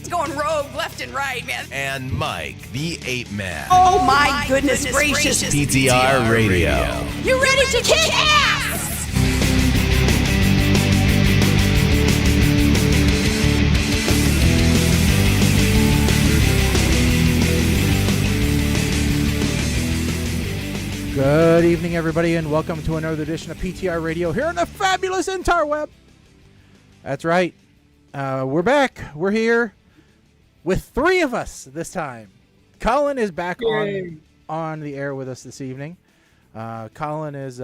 It's going rogue left and right, man. And Mike, the Ape Man. Oh my goodness gracious. PTR Radio. You ready to kick ass? Good evening, everybody, and welcome to another edition of PTR Radio here on the fabulous interweb. That's right. We're back. We're here with three of us this time. Colin is back on the air with us this evening. Colin is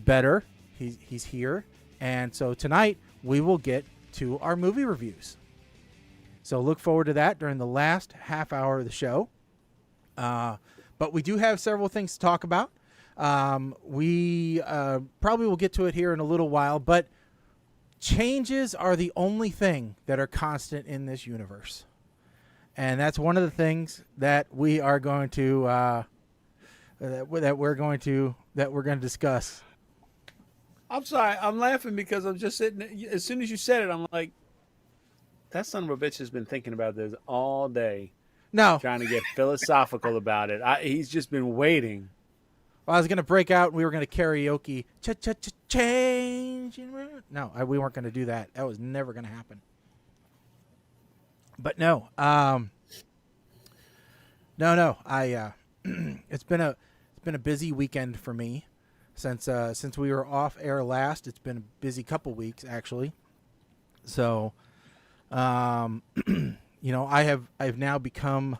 better. He's here, and so tonight we will get to our movie reviews. So look forward to that during the last half hour of the show. But we do have several things to talk about. We probably will get to it here in a little while, but changes are the only thing that are constant in this universe. And that's one of the things that we are going to that we're going to discuss. I'm sorry, I'm laughing because I'm just sitting. As soon as you said it, I'm like, that son of a bitch has been thinking about this all day. No. Trying to get philosophical about it. He's just been waiting. Well, I was going to break out and we were going to karaoke. Change. No, we weren't going to do that. That was never going to happen. But no. No. It's been a busy weekend for me since we were off air last. It's been a busy couple weeks actually. So, you know, I've now become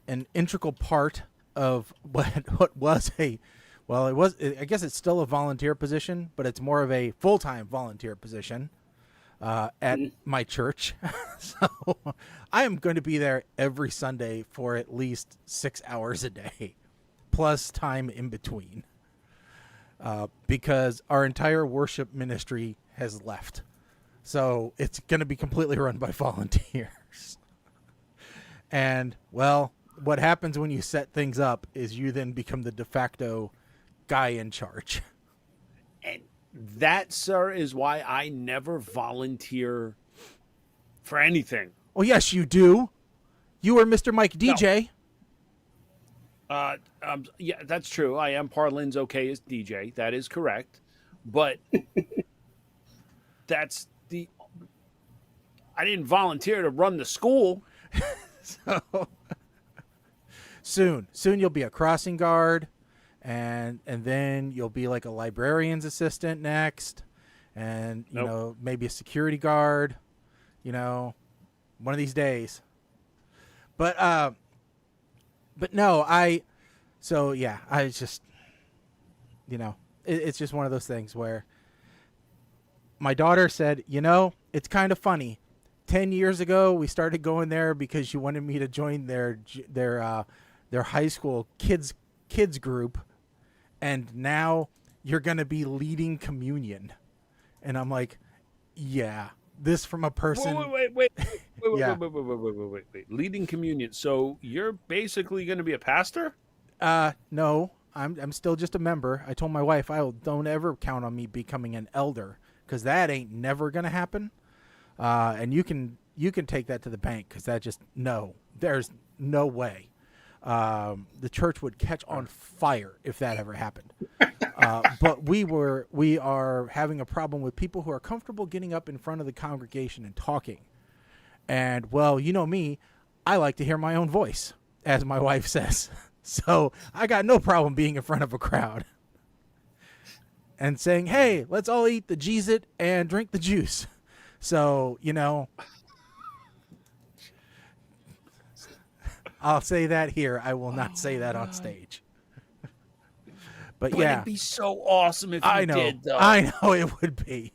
an integral part of what was I guess it's still a volunteer position, but it's more of a full-time volunteer position at my church. So I am going to be there every Sunday for at least 6 hours a day, plus time in between, because our entire worship ministry has left. So it's going to be completely run by volunteers. And, well, what happens when you set things up is you then become the de facto guy in charge. And that, sir, is why I never volunteer for anything. Well, yes, you do. You are Mr. Mike DJ. No. Yeah, that's true. I am Parlin's okay as DJ. That is correct. But that's I didn't volunteer to run the school. So soon you'll be a crossing guard, and then you'll be like a librarian's assistant next, and you know, maybe a security guard, you know, one of these days. But no, I just, you know, it's just one of those things where my daughter said, you know, it's kind of funny. 10 years ago, we started going there because you wanted me to join their high school kids group, and now you're going to be leading communion. And I'm like, yeah, this from a person. Wait. Leading communion. So you're basically going to be a pastor? No, I'm still just a member. I told my wife don't ever count on me becoming an elder, because that ain't never going to happen. And you can take that to the bank, because there's no way. The church would catch on fire if that ever happened. But we are having a problem with people who are comfortable getting up in front of the congregation and talking. And, well, you know me, I like to hear my own voice, as my wife says. So I got no problem being in front of a crowd and saying, hey, let's all eat the Cheez-It and drink the juice. So, you know, I'll say that here. I will not say that on stage. But yeah. It'd be so awesome if you did, though. I know it would be.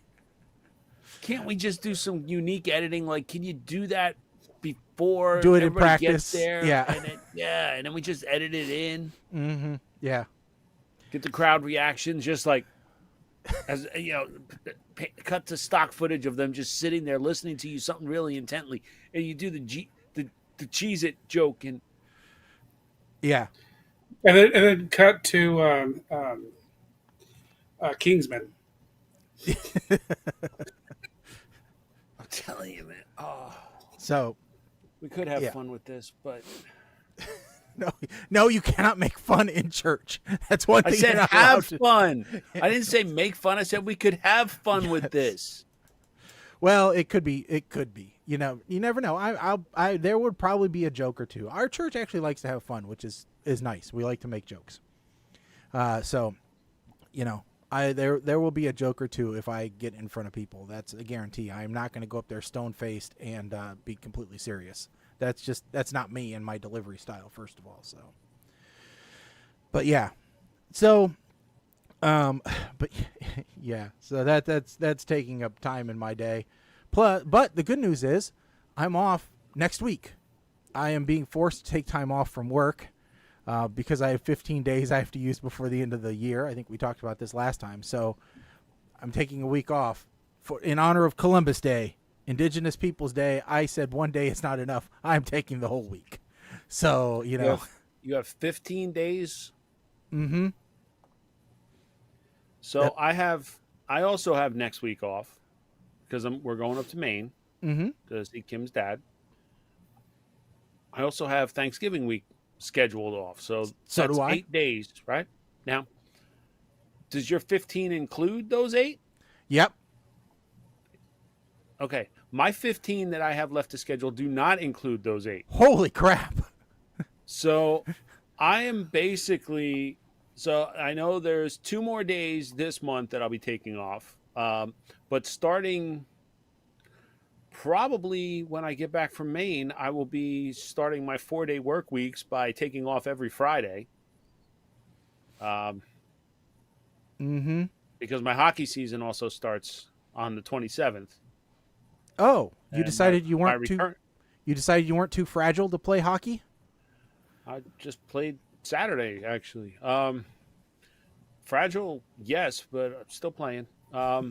Can't we just do some unique editing? Like, can you do that before do it in everybody practice? Gets there? Yeah. And then we just edit it in. Mm-hmm. Yeah. Get the crowd reactions, just like, as you know, cut to stock footage of them just sitting there listening to you something really intently, and you do the Cheez-It joke, and yeah, and then cut to Kingsman. I'm telling you, man. Oh, So We could have Yeah. fun with this, but no, you cannot make fun in church. That's one I thing. said you're not have allowed to- fun. I didn't say make fun. I said we could have fun with this. Well, it could be. It could be. You know, you never know. There would probably be a joke or two. Our church actually likes to have fun, which is nice. We like to make jokes. So, you know, there will be a joke or two if I get in front of people. That's a guarantee. I'm not going to go up there stone faced and be completely serious. That's not me and my delivery style, first of all. So, but yeah, so, but yeah, so that's taking up time in my day. Plus, but the good news is I'm off next week. I am being forced to take time off from work because I have 15 days I have to use before the end of the year. I think we talked about this last time. So I'm taking a week off in honor of Columbus Day, Indigenous Peoples Day. I said one day is not enough. I'm taking the whole week. So, you know. You have 15 days. Mm-hmm. So I also have next week off because we're going up to Maine to see Kim's dad. I also have Thanksgiving week scheduled off. So that's do I. 8 days, right? Now, does your 15 include those 8? Yep. Okay. My 15 that I have left to schedule do not include those 8. Holy crap. So I am basically, so I know there's 2 more days this month that I'll be taking off. But starting probably when I get back from Maine, I will be starting my 4-day work weeks by taking off every Friday. Because my hockey season also starts on the 27th. Oh, you And decided you my weren't too. return- You decided you weren't too fragile to play hockey? I just played Saturday, actually. Fragile, yes, but I'm still playing. But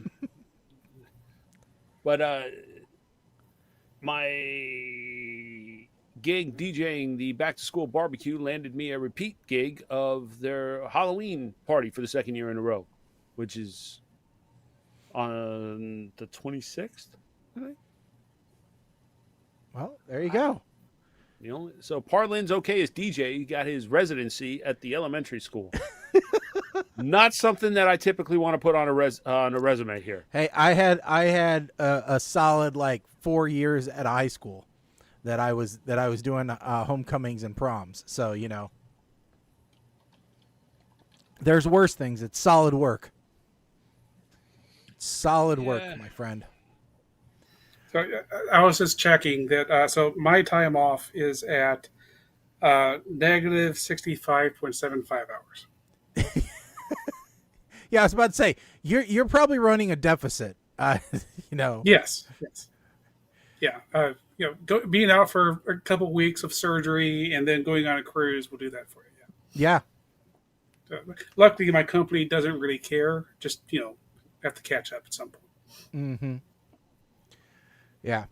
my gig DJing the back-to-school barbecue landed me a repeat gig of their Halloween party for the second year in a row, which is on the 26th, I think. Well, there you go. So Parlin's okay as DJ. He got his residency at the elementary school. Not something that I typically want to put on a resume here. Hey, I had a solid like 4 years at high school that I was doing homecomings and proms. So, you know, there's worse things. It's solid work. Solid work, my friend. So I was just checking that. So my time off is at negative 65.75 hours. Yeah, I was about to say you're probably running a deficit. You know. Yes. Yeah. Being out for a couple of weeks of surgery and then going on a cruise will do that for you. Yeah. Luckily, my company doesn't really care. Just have to catch up at some point. Mm-hmm. Yeah.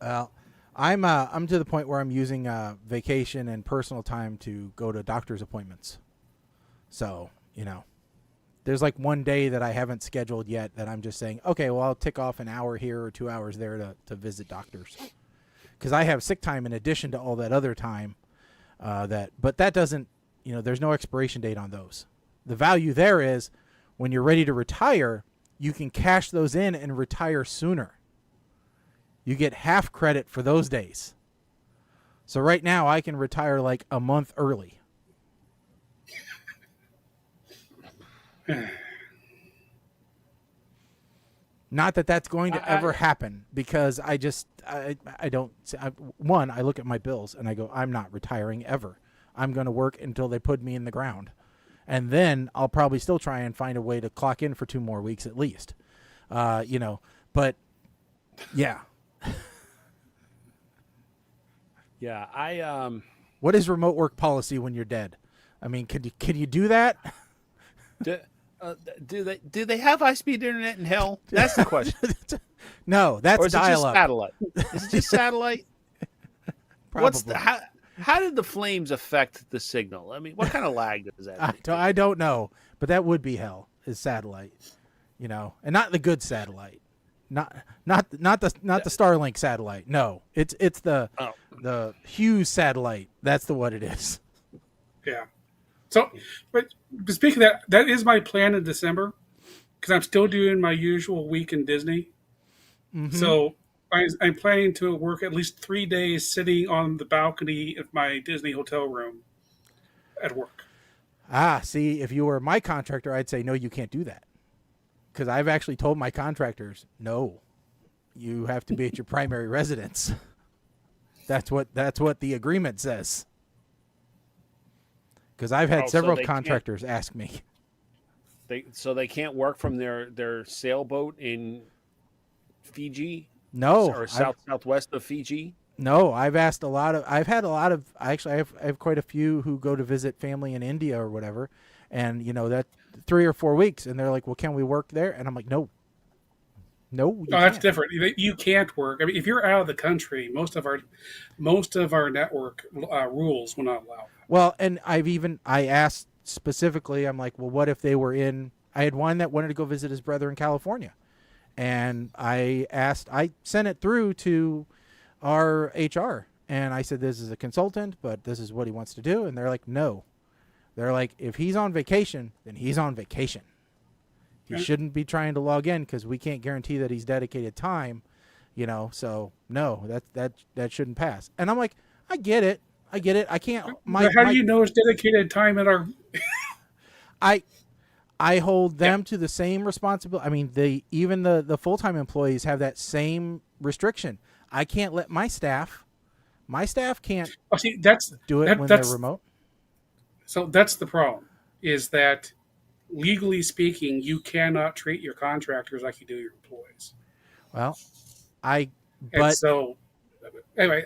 Well, I'm to the point where I'm using vacation and personal time to go to doctor's appointments. So, you know, there's like one day that I haven't scheduled yet that I'm just saying, okay, well, I'll tick off an hour here or 2 hours there to visit doctors. Because I have sick time in addition to all that other time. But that doesn't, there's no expiration date on those. The value there is when you're ready to retire, you can cash those in and retire sooner. You get half credit for those days. So right now I can retire like a month early. Not that that's going to ever happen because I don't. I look at my bills and I go, I'm not retiring ever. I'm going to work until they put me in the ground. And then I'll probably still try and find a way to clock in for 2 more weeks at least. But yeah. Yeah, What is remote work policy when you're dead? I mean, can you do that? do they have high-speed internet in hell? That's the question. No, that's or is dial-up. It just satellite? Is it just satellite? Probably. How did the flames affect the signal? I mean, what kind of lag does that? I don't know, but that would be hell. Is satellite, and not the good satellite. not the Starlink satellite. No, it's the Hughes satellite. That's what it is. Yeah. So, but speaking of that, that is my plan in December because I'm still doing my usual week in Disney. Mm-hmm. So I'm planning to work at least 3 days sitting on the balcony of my Disney hotel room at work. See, if you were my contractor, I'd say, no, you can't do that. Because I've actually told my contractors, no, you have to be at your primary residence. That's what the agreement says. Because I've had several contractors ask me. They can't work from their sailboat in Fiji? No. Or southwest of Fiji? No, I've had a lot of, I have quite a few who go to visit family in India or whatever. And, that 3 or 4 weeks. And they're like, well, can we work there? And I'm like, no. No, that's different. You can't work. I mean, if you're out of the country, most of our network rules will not allow that. Well, and I asked specifically, I'm like, well, what if they were I had one that wanted to go visit his brother in California. And I sent it through to our HR. And I said, this is a consultant, but this is what he wants to do. And they're like, no. They're like, if he's on vacation, then he's on vacation. He shouldn't be trying to log in because we can't guarantee that he's dedicated time, so no, that shouldn't pass. And I'm like, I get it. I can't. How do you know it's dedicated time at our? I hold them to the same responsibility. I mean, even the full-time employees have that same restriction. I can't let my staff can't do it when they're remote. So that's the problem, is that legally speaking, you cannot treat your contractors like you do your employees. Well, so anyway,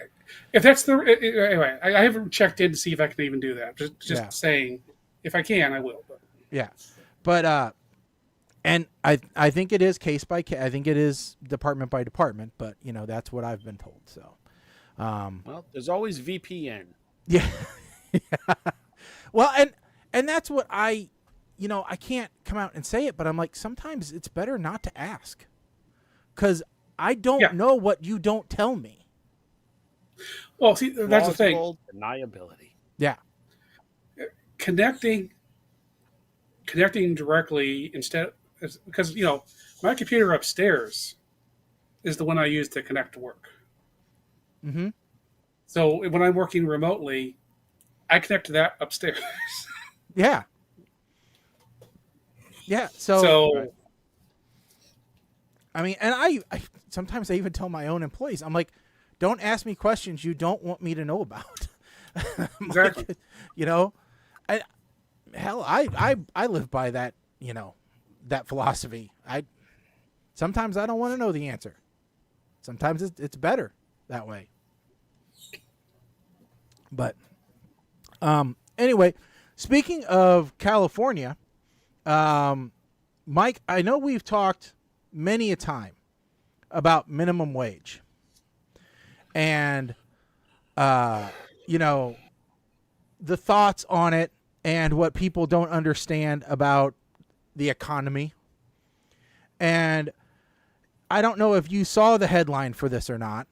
if that's anyway, I haven't checked in to see if I can even do that. Just saying, if I can, I will. But. Yeah, but and I think it is case by case. I think it is department by department. But that's what I've been told. So, well, there's always VPN. Yeah. Yeah. Well, and that's what I can't come out and say it, but I'm like, sometimes it's better not to ask because I don't know what you don't tell me. Well, see, that's the thing. Deniability. Yeah. Connecting directly instead, because, my computer upstairs is the one I use to connect to work. Mm-hmm. So when I'm working remotely, I connect to that upstairs. Yeah. Yeah. So I mean, and I sometimes I even tell my own employees, I'm like, don't ask me questions you don't want me to know about. Exactly. Like, I live by that, that philosophy. Sometimes I don't want to know the answer. Sometimes it's better that way. But anyway, speaking of California, Mike, I know we've talked many a time about minimum wage and, the thoughts on it and what people don't understand about the economy. And I don't know if you saw the headline for this or not,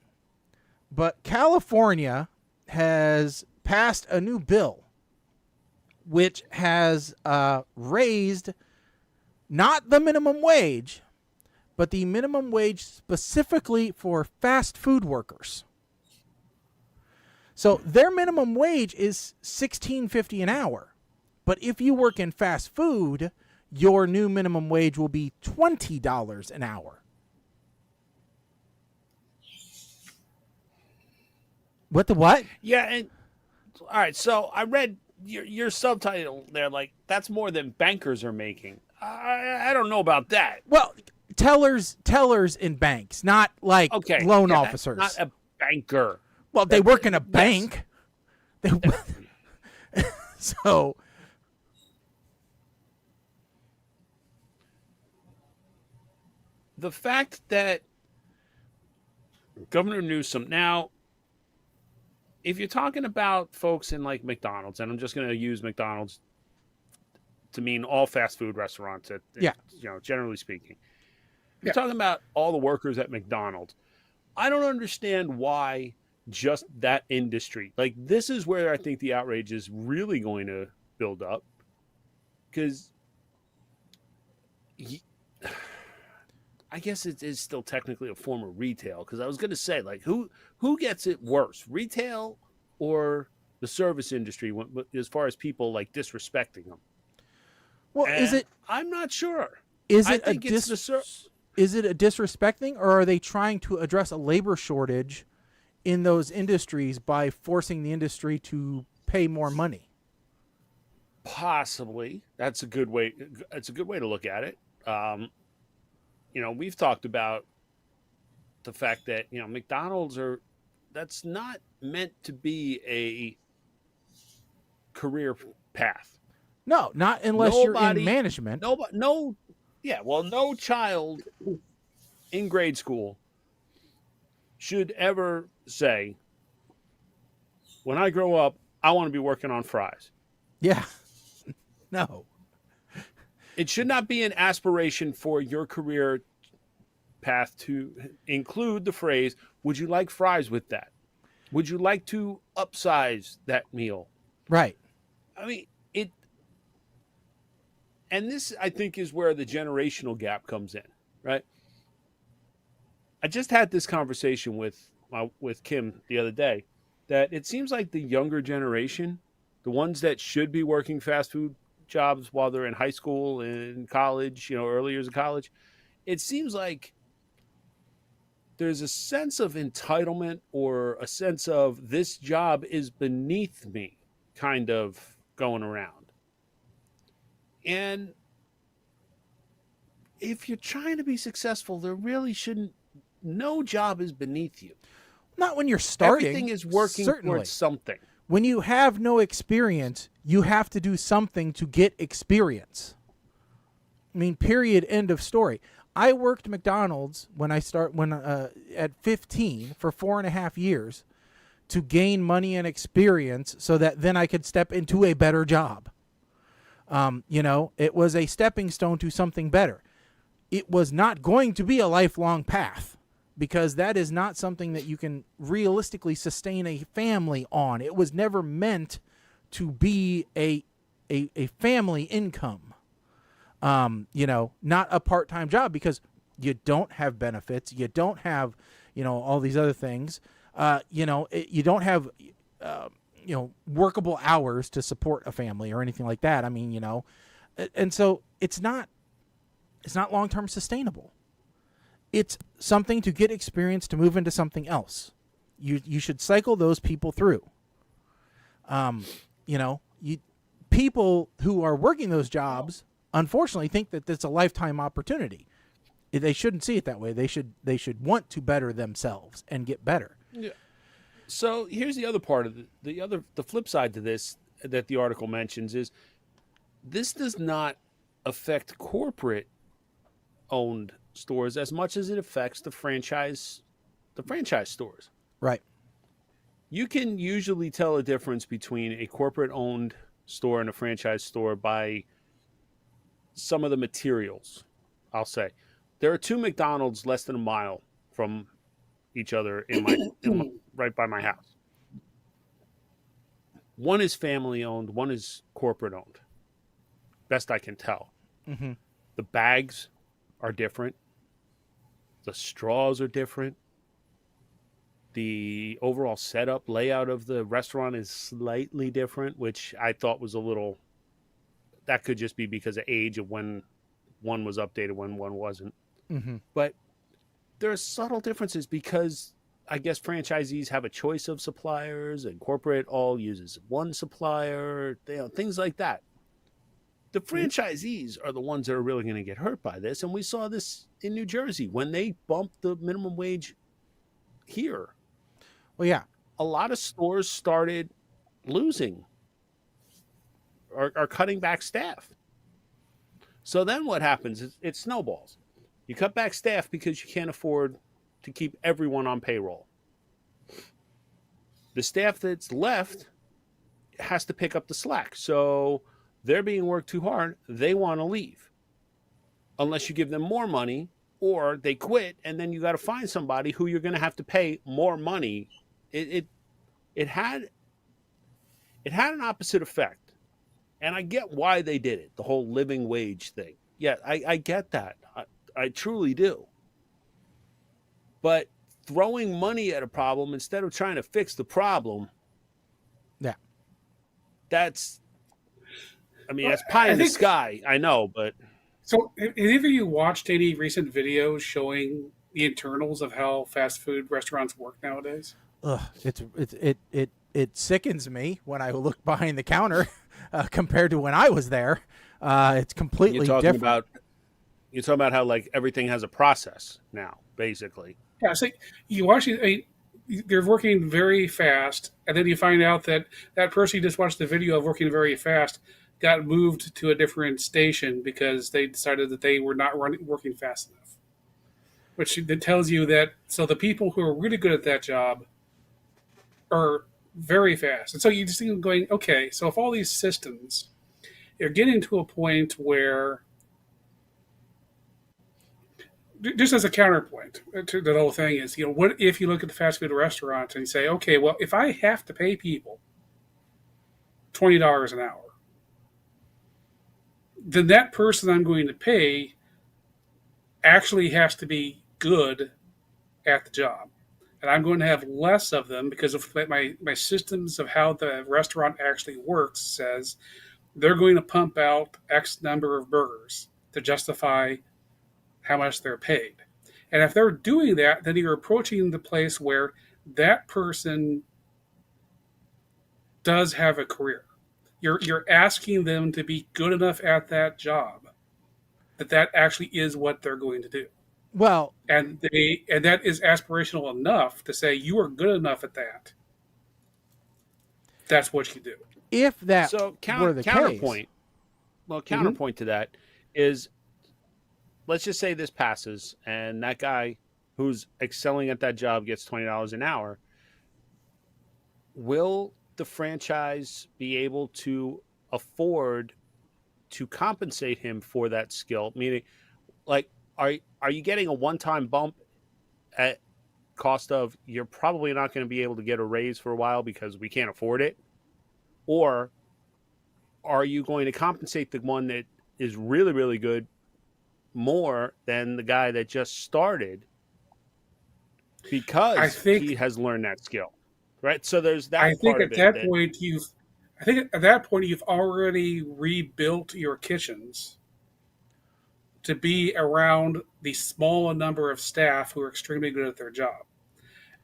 but California has passed a new bill which has raised not the minimum wage, but the minimum wage specifically for fast food workers. So their minimum wage is $16.50 an hour. But if you work in fast food, your new minimum wage will be $20 an hour. What the what? Yeah, and all right, so I read your subtitle there, like, that's more than bankers are making. I don't know about that. Well, tellers in banks, not like loan officers. Not a banker. Well, they work in a bank. So the fact that Governor Newsom, now, if you're talking about folks in like McDonald's, and I'm just going to use McDonald's to mean all fast food restaurants, generally speaking, You're talking about all the workers at McDonald's. I don't understand why just that industry. Like, this is where I think the outrage is really going to build up. Because I guess it is still technically a form of retail. Because I was going to say, like, who gets it worse, retail or the service industry, as far as people like disrespecting them? Well, And I'm not sure. is I it think it's is it a disrespecting, or are they trying to address a labor shortage in those industries by forcing the industry to pay more money? Possibly. That's a good way. It's a good way to look at it. We've talked about the fact that McDonald's that's not meant to be a career path. No, not unless you're in management. No child in grade school should ever say, when I grow up, I want to be working on fries. Yeah. No. It should not be an aspiration for your career path to include the phrase, would you like fries with that? Would you like to upsize that meal? Right. I mean, and this, I think, is where the generational gap comes in, right? I just had this conversation with Kim the other day, that it seems like the younger generation, the ones that should be working fast food jobs while they're in high school and college, early years of college, it seems like there's a sense of entitlement or a sense of this job is beneath me kind of going around. And if you're trying to be successful, there really shouldn't, no job is beneath you. Not when you're starting. Everything is working towards something. When you have no experience, you have to do something to get experience. I mean, period, end of story. I worked McDonald's at 15 for 4.5 years to gain money and experience so that then I could step into a better job. It was a stepping stone to something better. It was not going to be a lifelong path, because that is not something that you can realistically sustain a family on. It was never meant to be a family income. Not a part-time job, because you don't have benefits. You don't have, all these other things. You don't have, workable hours to support a family or anything like that. I mean, and so it's not long-term sustainable. It's something to get experience to move into something else. You should cycle those people through. People who are working those jobs, unfortunately, think that it's a lifetime opportunity. They shouldn't see it that way. They should want to better themselves and get better. Yeah. So here's the other part of the flip side to this that the article mentions is this does not affect corporate owned stores as much as it affects the franchise stores. Right. You can usually tell a difference between a corporate owned store and a franchise store by some of the materials. I'll say there are two McDonald's less than a mile from each other right by my house. One is family owned, one is corporate owned. Best I can tell. Mm-hmm. The bags are different. The straws are different. The overall setup, layout of the restaurant is slightly different, which I thought was that could just be because of age of when one was updated, when one wasn't. Mm-hmm. But there are subtle differences because I guess franchisees have a choice of suppliers and corporate all uses one supplier, things like that. The franchisees are the ones that are really going to get hurt by this. And we saw this in New Jersey when they bumped the minimum wage here. Well, yeah. A lot of stores started losing or cutting back staff. So then what happens? It snowballs. You cut back staff because you can't afford to keep everyone on payroll. The staff that's left has to pick up the slack. So they're being worked too hard. They want to leave. Unless you give them more money or they quit, and then you got to find somebody who you're going to have to pay more money. It had an opposite effect, and I get why they did it. The whole living wage thing. Yeah, I get that. I truly do. But throwing money at a problem instead of trying to fix the problem, that's pie in the sky. I know, but so have either of you watched any recent videos showing the internals of how fast food restaurants work nowadays? Ugh, it sickens me when I look behind the counter compared to when I was there. It's completely different. You're talking about how like everything has a process now, basically. Yeah, so you watch it. They're working very fast, and then you find out that that person you just watched the video of working very fast got moved to a different station because they decided that they were not working fast enough. Which tells you that so the people who are really good at that job are very fast, and so you just think going, okay, so if all these systems are getting to a point where, just as a counterpoint to the whole thing is, what if you look at the fast food restaurants and you say, okay, well, if I have to pay people $20 an hour, then that person I'm going to pay actually has to be good at the job. And I'm going to have less of them because of my systems of how the restaurant actually works says they're going to pump out X number of burgers to justify how much they're paid. And if they're doing that, then you're approaching the place where that person does have a career. You're asking them to be good enough at that job that actually is what they're going to do. Well, and that is aspirational enough to say you are good enough at that. That's what you do. If that were the counterpoint, case, well, counterpoint to that is, let's just say this passes, and that guy who's excelling at that job gets $20 an hour. Will the franchise be able to afford to compensate him for that skill? Meaning, like, are you getting a one-time bump at cost of you're probably not going to be able to get a raise for a while because we can't afford it? Or are you going to compensate the one that is really, really good more than the guy that just started because he has learned that skill? Right? So there's that. I think at that point you've already rebuilt your kitchens to be around the small number of staff who are extremely good at their job.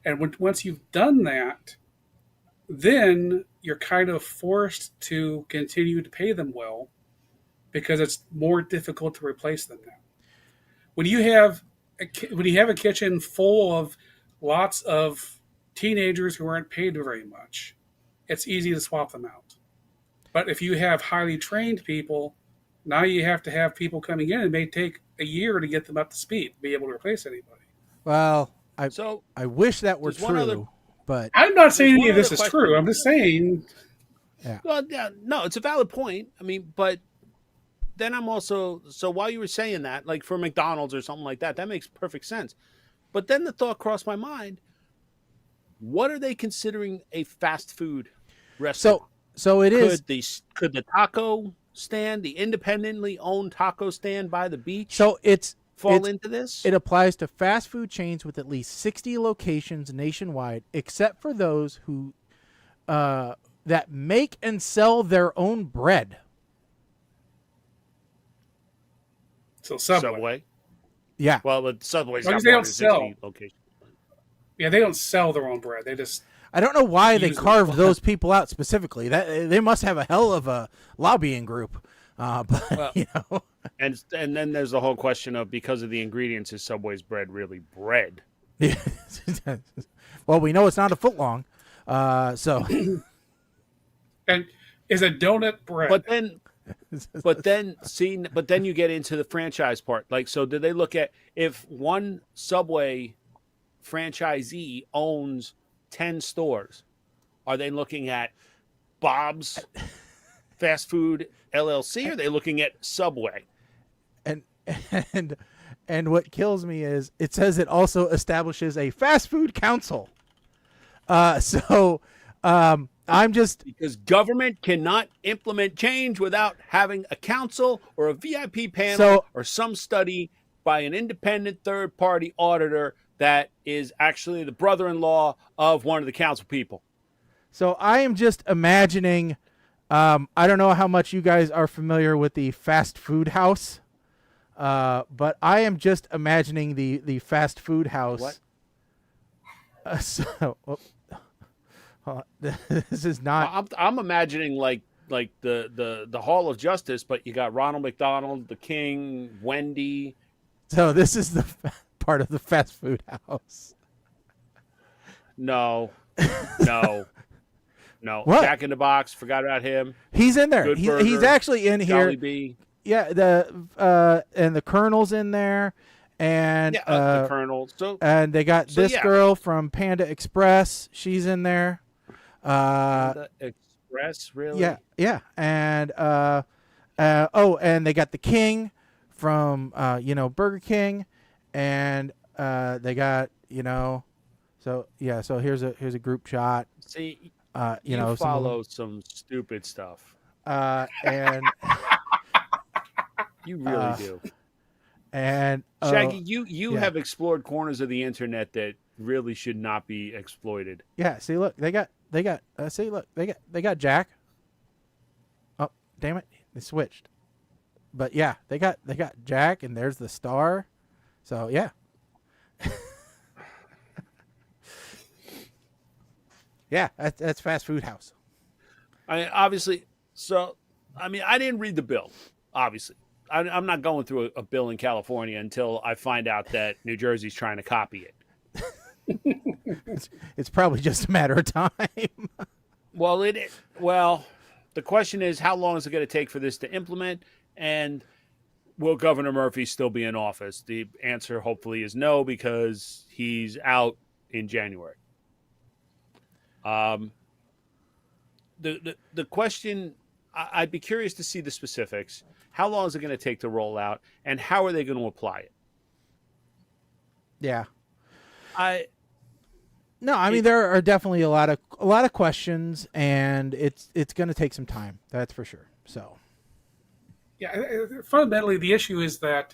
And once you've done that, then you're kind of forced to continue to pay them well because it's more difficult to replace them now. When you have a kitchen full of lots of teenagers who aren't paid very much, it's easy to swap them out. But if you have highly trained people, now you have to have people coming in. It may take a year to get them up to speed to be able to replace anybody. Well, I wish that were true, but I'm not saying any of this is true. I'm just saying. Yeah. Well, yeah, no, it's a valid point. I mean, but then I'm also, so while you were saying that, like for McDonald's or something like that, that makes perfect sense. But then the thought crossed my mind, what are they considering a fast food restaurant? So it could the taco stand, the independently owned taco stand by the beach, fall into this? It applies to fast food chains with at least 60 locations nationwide, except for those who that make and sell their own bread. So Subway. Yeah. Well, but Subway's got more than 60 locations. Yeah, they don't sell their own bread. They just. I don't know why they carved those people out specifically. That they must have a hell of a lobbying group. But and then there's the whole question of, because of the ingredients, is Subway's bread really bread? Well, we know it's not a foot long, so. And is a donut bread? But then you get into the franchise part. Like, so did they look at, if one Subway franchisee owns 10 stores, are they looking at Bob's Fast Food LLC, or are they looking at Subway? And And what kills me is it says it also establishes a fast food council. I'm just Because government cannot implement change without having a council or a VIP panel or some study by an independent third-party auditor that is actually the brother-in-law of one of the council people. So I am just imagining, I don't know how much you guys are familiar with the fast food house, but I am just imagining the fast food house. What? This is not. I'm imagining like the Hall of Justice, but you got Ronald McDonald, the King, Wendy. So this is the part of the fast food house. No. What? Jack in the Box. Forgot about him. He's in there. Good He's Burger, actually in here. Jollibee. Yeah, and the Colonel's in there, and The Colonel. So and they got this girl from Panda Express. She's in there. the Express, really? Yeah, and and they got the King from Burger King, and they got so here's a group shot. See, you follow some stupid stuff. And You really do. And Shaggy, you have explored corners of the internet that really should not be exploited. Yeah, see, look, they got Jack. Oh, damn it, they switched. But yeah, they got Jack, and there's the star. So yeah. Yeah, that's fast food house. I didn't read the bill. Obviously, I'm not going through a bill in California until I find out that New Jersey's trying to copy it. It's probably just a matter of time. Well, the question is, how long is it going to take for this to implement, and will Governor Murphy still be in office? The answer, hopefully, is no, because he's out in January. The question, I'd be curious to see the specifics. How long is it going to take to roll out, and how are they going to apply it? Yeah. There are definitely a lot of questions, and it's going to take some time. That's for sure. So, yeah, fundamentally, the issue is that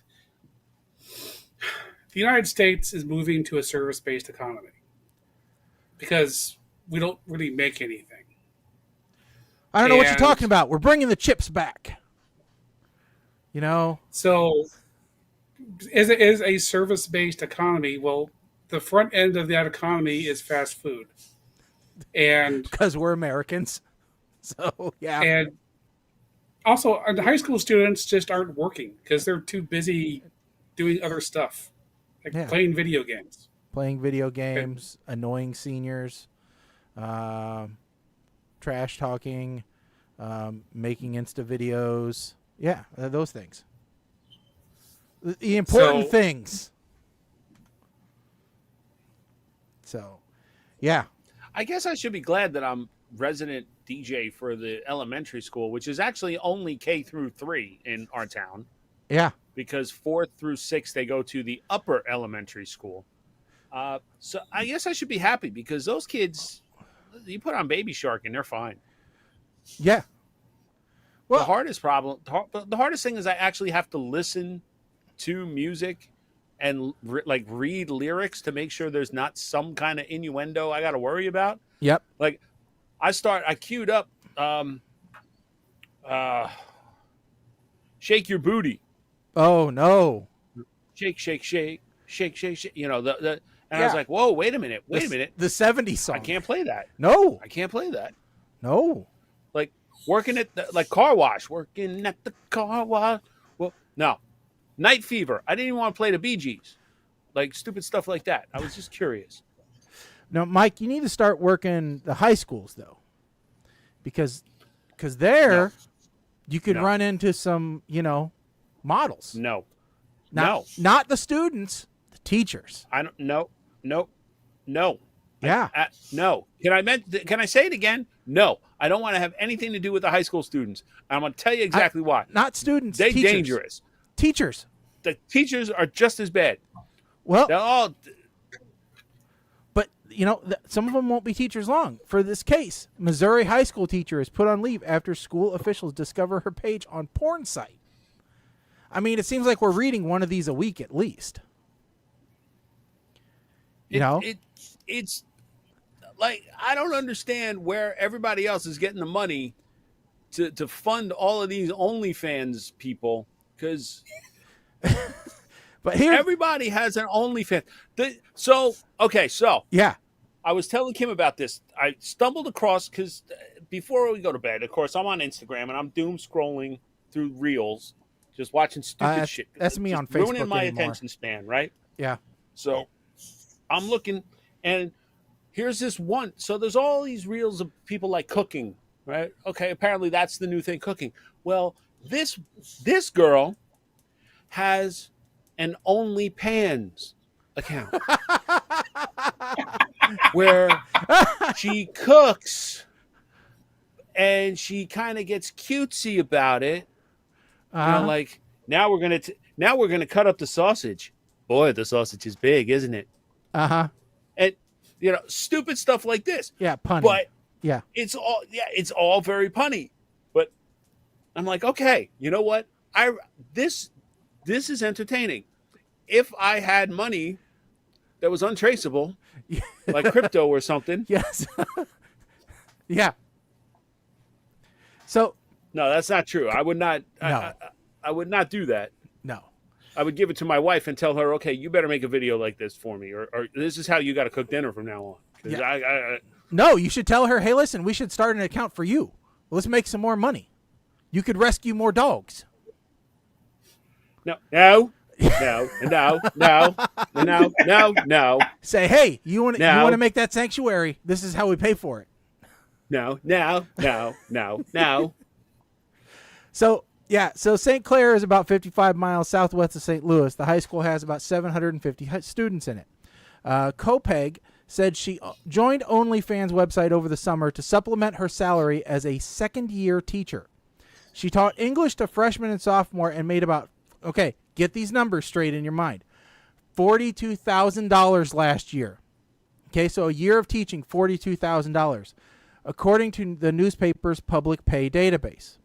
the United States is moving to a service-based economy because we don't really make anything. I don't know what you're talking about. We're bringing the chips back. So, as it is a service-based economy, well, the front end of that economy is fast food, and because we're Americans. So yeah, and also the high school students just aren't working because they're too busy doing other stuff, like playing video games. Annoying seniors, trash talking, making Insta videos. Yeah, those things. The important things. So, yeah. I guess I should be glad that I'm resident DJ for the elementary school, which is actually only K through 3 in our town. Yeah. Because 4th through 6th, they go to the upper elementary school. So I guess I should be happy because those kids, you put on Baby Shark and they're fine. Yeah. Well, the hardest thing is I actually have to listen to music and read lyrics to make sure there's not some kind of innuendo I got to worry about. Yep. Like I queued up Shake Your Booty. Oh no. Shake, shake, shake, shake, shake, shake. And I was like, whoa, wait a minute. The 70s song. I can't play that. No. I can't play that. No. Like working at the car wash. Working at the car wash. Well, no. Night Fever. I didn't even want to play the Bee Gees. Like stupid stuff like that. I was just curious. Now, Mike, you need to start working the high schools though. Because there you could run into some, models. No. Not the students, the teachers. I don't no. Yeah. No. Can I say it again? No. I don't want to have anything to do with the high school students. I'm going to tell you exactly why. Not students. They're teachers. dangerous. Teachers. the teachers are just as bad. Well, They're all. but some of them won't be teachers long. For this case, Missouri high school teacher is put on leave after school officials discover her page on porn site. I mean, it seems like we're reading one of these a week at least. It's like, I don't understand where everybody else is getting the money to fund all of these OnlyFans people, because but here, everybody has an OnlyFans. So yeah, I was telling Kim about this. I stumbled across, because before we go to bed, of course, I'm on Instagram and I'm doom scrolling through reels, just watching stupid shit. That's me just on Facebook ruining my anymore. attention span, right? Yeah. So I'm looking, and here's this one. So there's all these reels of people like cooking, right? Okay, apparently that's the new thing, cooking. Well, this girl has an OnlyPans account where she cooks and she kind of gets cutesy about it. Like, now we're gonna cut up the sausage. Boy, the sausage is big, isn't it? And stupid stuff like this. Yeah, punny. But yeah, it's all very punny. But I'm like, okay, you know what? This is entertaining. If I had money that was untraceable, like crypto or something. Yes. Yeah. So No, that's not true. I would not. No. I would not do that. no. I would give it to my wife and tell her, okay, you better make a video like this for me, or this is how you got to cook dinner from now on. 'Cause Yeah. No, you should tell her, hey, listen, we should start an account for you. Let's make some more money. You could rescue more dogs. No. Say, hey, you want to make that sanctuary? This is how we pay for it. No. So, yeah, so St. Clair is about 55 miles southwest of St. Louis. The high school has about 750 students in it. Kopeg said she joined OnlyFans website over the summer to supplement her salary as a second-year teacher. She taught English to freshmen and sophomore and made about, okay, get these numbers straight in your mind, $42,000 last year. Okay, so a year of teaching, $42,000, according to the newspaper's public pay database.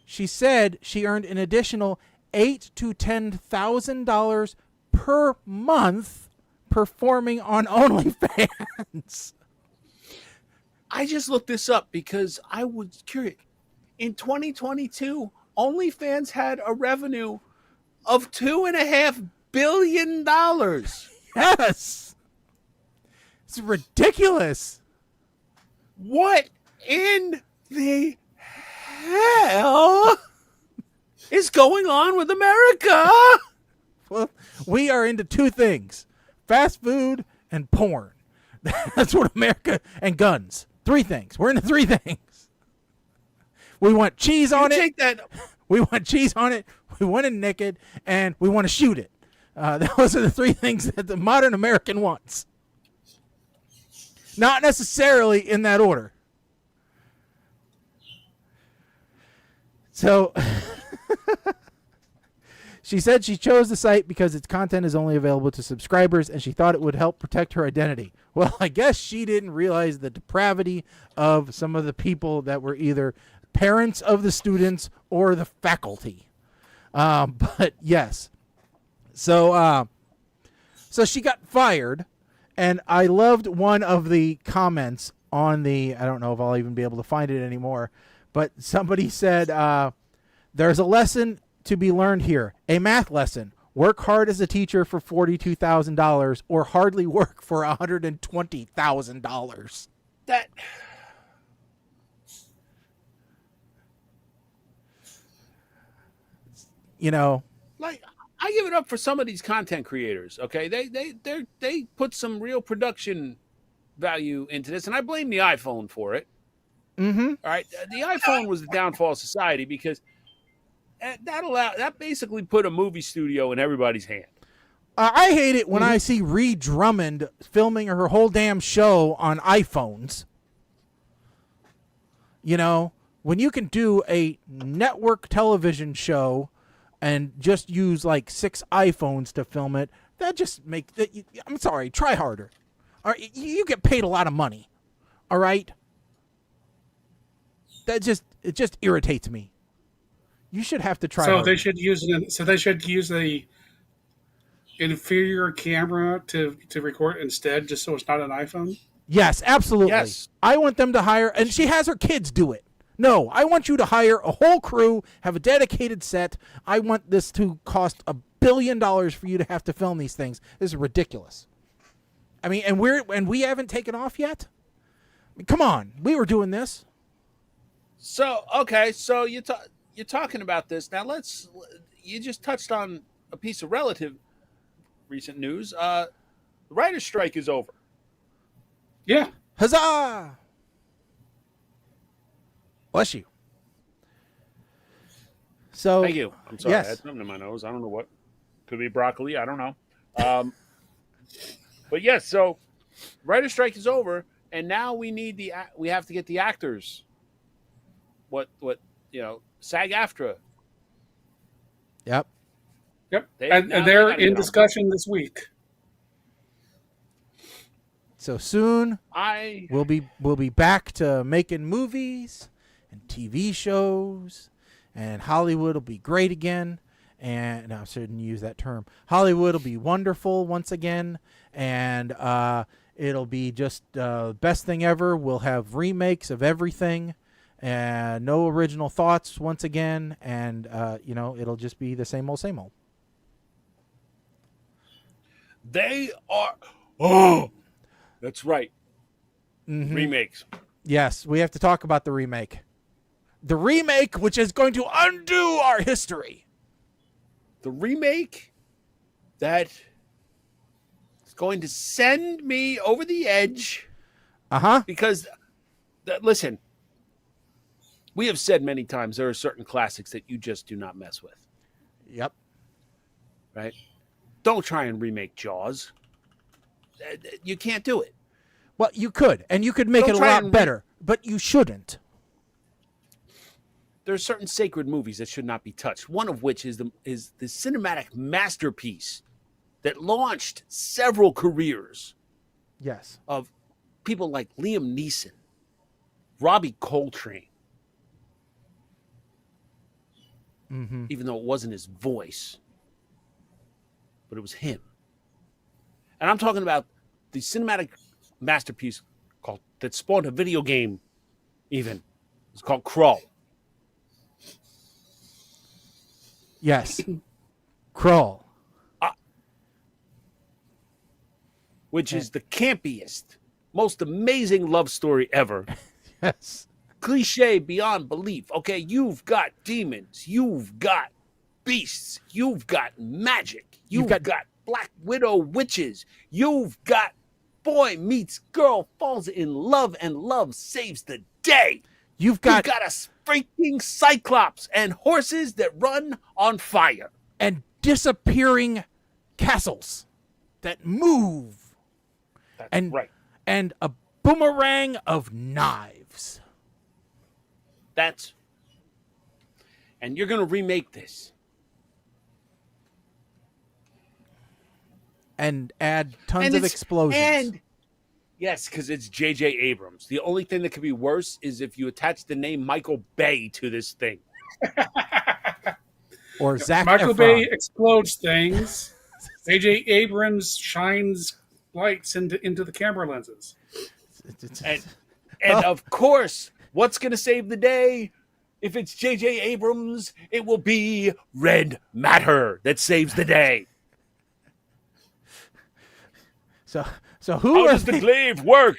She said she earned an additional $8,000 to $10,000 per month performing on OnlyFans. I just looked this up because I was curious. In 2022, OnlyFans had a revenue of $2.5 billion. Yes. It's ridiculous. What in the hell is going on with America? Well, we are into two things: fast food and porn. That's what America, and guns. Three things. We're into three things. We want cheese on it. Take that. We want cheese on it. We want it naked, and we want to shoot it. Those are the three things that the modern American wants. Not necessarily in that order. So she said she chose the site because its content is only available to subscribers, and she thought it would help protect her identity. Well, I guess she didn't realize the depravity of some of the people that were either parents of the students or the faculty. But yes. So she got fired, and I loved one of the comments on the, I don't know if I'll even be able to find it anymore, but somebody said, there's a lesson to be learned here, a math lesson. Work hard as a teacher for $42,000 or hardly work for $120,000. That. Like, I give it up for some of these content creators. Okay, they put some real production value into this, and I blame the iPhone for it. Mm-hmm. All right, the iPhone was the downfall of society because that basically put a movie studio in everybody's hand. I hate it when I see Ree Drummond filming her whole damn show on iPhones. When you can do a network television show and just use like 6 iPhones to film it, that just I'm sorry, try harder. All right, you get paid a lot of money. All right? It just irritates me. You should have to try harder. They should use the inferior camera to record instead, just so it's not an iPhone. Yes, absolutely. Yes. I want them to hire, and she has her kids do it. No, I want you to hire a whole crew, have a dedicated set. I want this to cost $1 billion for you to have to film these things. This is ridiculous. I mean, and we haven't taken off yet. I mean, come on, we were doing this. So okay, so you're talking about this now. You just touched on a piece of relative recent news. The writer's strike is over. Yeah. Huzzah! Bless you. So Thank you. I'm sorry, yes. I had something in my nose. I don't know what. Could be broccoli. I don't know. But yes, so writer's strike is over, and now we have to get the actors. What SAG-AFTRA. Yep. And they're in discussion this week. So soon we'll be back to making movies and TV shows, and Hollywood will be great again. And I shouldn't use that term. Hollywood will be wonderful once again, and it'll be just best thing ever. We'll have remakes of everything, and no original thoughts once again, and it'll just be the same old, same old. They are. Oh, that's right. Mm-hmm. Remakes. Yes, we have to talk about the remake. The remake, which is going to undo our history. The remake that is going to send me over the edge. Uh-huh. Because, listen, we have said many times there are certain classics that you just do not mess with. Yep. Right? Don't try and remake Jaws. You can't do it. Well, you could, and you could make it a lot better, but you shouldn't. There are certain sacred movies that should not be touched. One of which is the cinematic masterpiece that launched several careers. Yes. Of people like Liam Neeson, Robbie Coltrane. Mm-hmm. Even though it wasn't his voice, but it was him. And I'm talking about the cinematic masterpiece that spawned a video game. Even it's called Crawl. Yes. Crawl. Which is the campiest, most amazing love story ever. Yes. Cliche beyond belief. Okay, you've got demons. You've got beasts. You've got magic. You've got Black Widow witches. You've got boy meets girl, falls in love, and love saves the day. You've got a freaking Cyclops and horses that run on fire. And disappearing castles that move. That's right. And a boomerang of knives. And you're going to remake this. And add tons of explosions. And yes, because it's J.J. Abrams. The only thing that could be worse is if you attach the name Michael Bay to this thing. Or Zac Michael Efron. Bay explodes things. J.J. Abrams shines lights into the camera lenses. And of course, what's going to save the day? If it's J.J. Abrams, it will be red matter that saves the day. So how does the glaive work?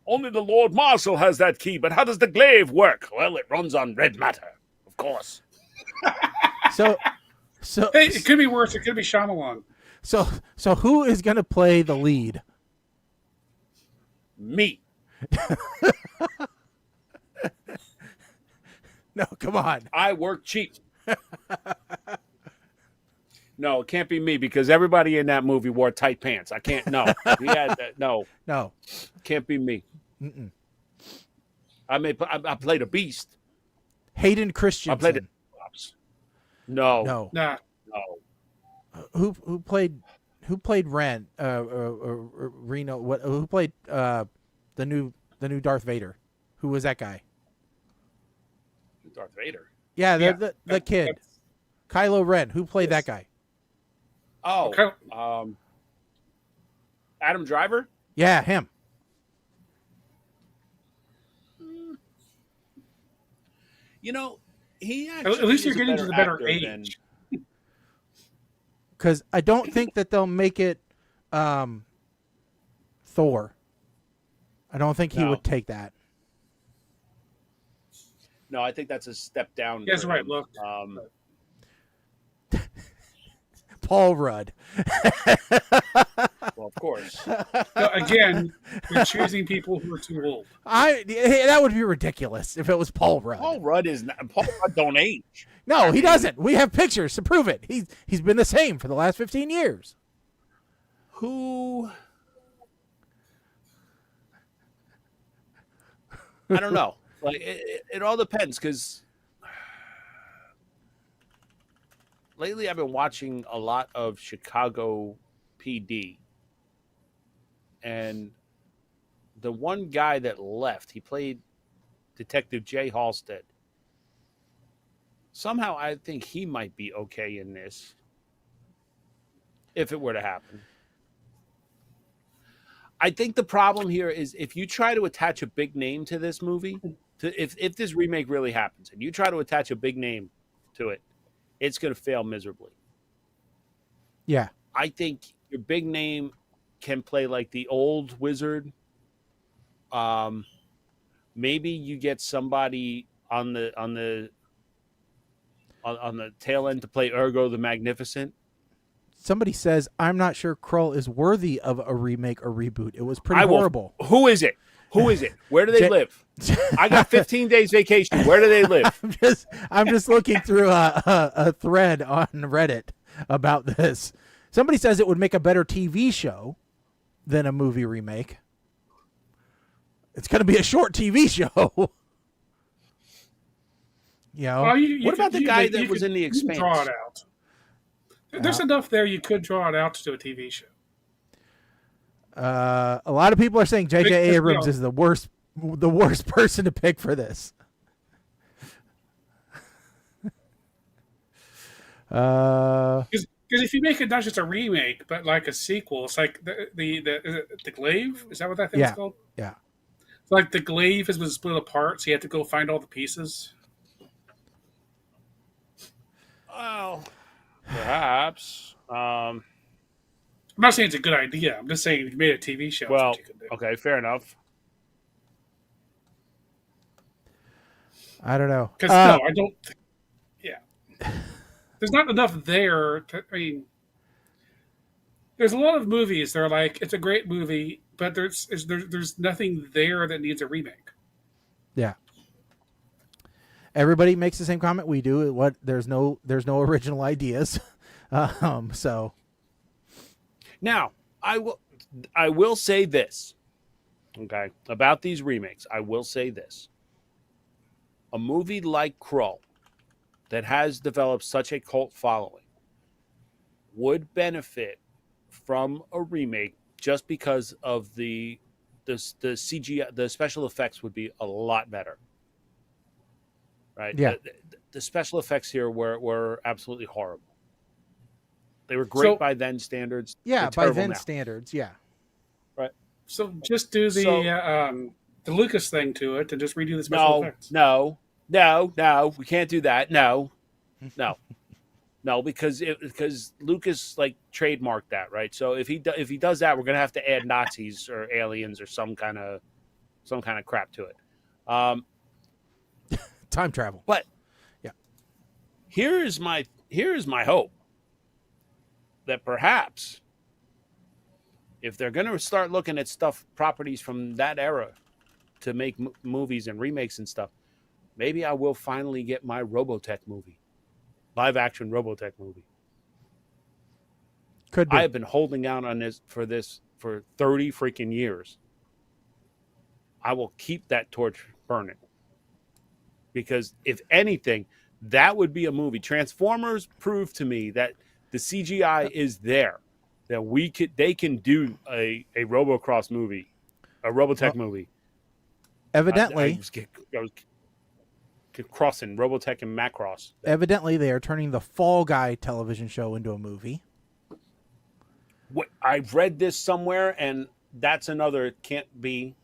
Only the Lord Marshal has that key, but how does the glaive work? Well, it runs on red matter, of course. So hey, it could be worse. It could be Shyamalan. So who is going to play the lead? Me. No, come on. I work cheap. No, it can't be me because everybody in that movie wore tight pants. I can't. No, we had that. No, can't be me. Mm-mm. I played a beast. Hayden Christensen. I played it. No. No. Nah. No. Who played Ren? Reno. What? Who played the new Darth Vader? Who was that guy? Darth Vader. Yeah, Yeah, the kid, that's- Kylo Ren. Who played Yes. that guy? Oh. Okay. Adam Driver? Yeah, him. You know, he At actually least you're is a getting to the better actor than- age. Because I don't think that they'll make it Thor. I don't think he No. would take that. No, I think that's a step down. Yes, for right. him. Look, Paul Rudd. Well, of course. no, again, you're choosing people who are too old. That would be ridiculous if it was Paul Rudd. Paul Rudd don't age. No, he doesn't. We have pictures to prove it. He's been the same for the last 15 years. Who? I don't know. Like it all depends because lately I've been watching a lot of Chicago PD, and the one guy that left, he played Detective Jay Halstead. Somehow I think he might be okay in this if it were to happen. I think the problem here is if you try to attach a big name to this movie, if this remake really happens and you try to attach a big name to it, it's going to fail miserably. Yeah. I think your big name can play like the old wizard. Maybe you get somebody on the tail end to play Ergo the Magnificent. Somebody says, I'm not sure Krull is worthy of a remake or reboot. It was pretty horrible. Who is it? Who is it? Where do they live? I got 15 days vacation. Where do they live? I'm just looking through a thread on Reddit about this. Somebody says it would make a better TV show than a movie remake. It's going to be a short TV show. You know, Well, What about the guy that was in The You Expanse? can draw it out. There's enough there you could draw it out to do a TV show. a lot of people are saying J.J. Because, Abrams is the worst person to pick for this. Because if you make it not just a remake, but like a sequel, it's like the Glaive. Is that what that thing's Yeah. called? Yeah. It's like the Glaive has been split apart, so you have to go find all the pieces. Well, perhaps. I'm not saying it's a good idea. I'm just saying if you made a TV show, Well, that's what you could do. okay, fair enough. I don't know. Because no, I don't. Yeah, there's not enough there. I mean, there's a lot of movies that are like it's a great movie, but there's nothing there that needs a remake. Yeah. Everybody makes the same comment we do. What there's no original ideas. So Now, I will say this, okay, about these remakes. I will say this. A movie like Krull that has developed such a cult following would benefit from a remake just because of the CGI, the special effects would be a lot better. Right? Yeah. The special effects here were absolutely horrible. They were great So- by then standards. yeah, They're by terrible then now. standards, yeah. So just do the Lucas thing to it and just redo the special effects. No, we can't do that. No, because Lucas like trademarked that, right? So if he does that, we're gonna have to add Nazis or aliens or some kind of crap to it. Time travel. But Yeah. here is my hope that perhaps if they're going to start looking at properties from that era to make movies and remakes and stuff, maybe I will finally get my Robotech movie, live action Robotech movie. Could be. I have been holding out on this for 30 freaking years. I will keep that torch burning. Because if anything, That would be a movie. Transformers proved to me that the CGI is there, that they can do a Robocross movie, a Robotech movie. Evidently, I was crossing Robotech and Macross. Evidently, they are turning the Fall Guy television show into a movie. What I've read this somewhere, and that's another. It can't be.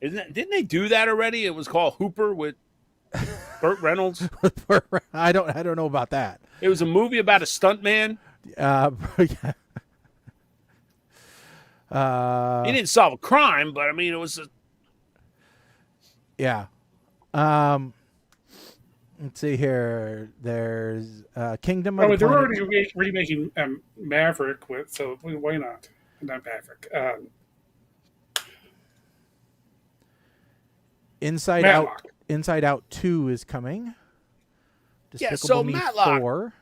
Didn't they do that already? It was called Hooper with Burt Reynolds. I don't know about that. It was a movie about a stuntman. Yeah. He didn't solve a crime, but I mean, it was. Yeah. Let's see here. There's Kingdom of the they're Planet. already remaking Maverick, so why not? Not Maverick. Inside Matlock. Out. Inside Out 2 is coming. Yeah, so Despicable Me Matlock. 4.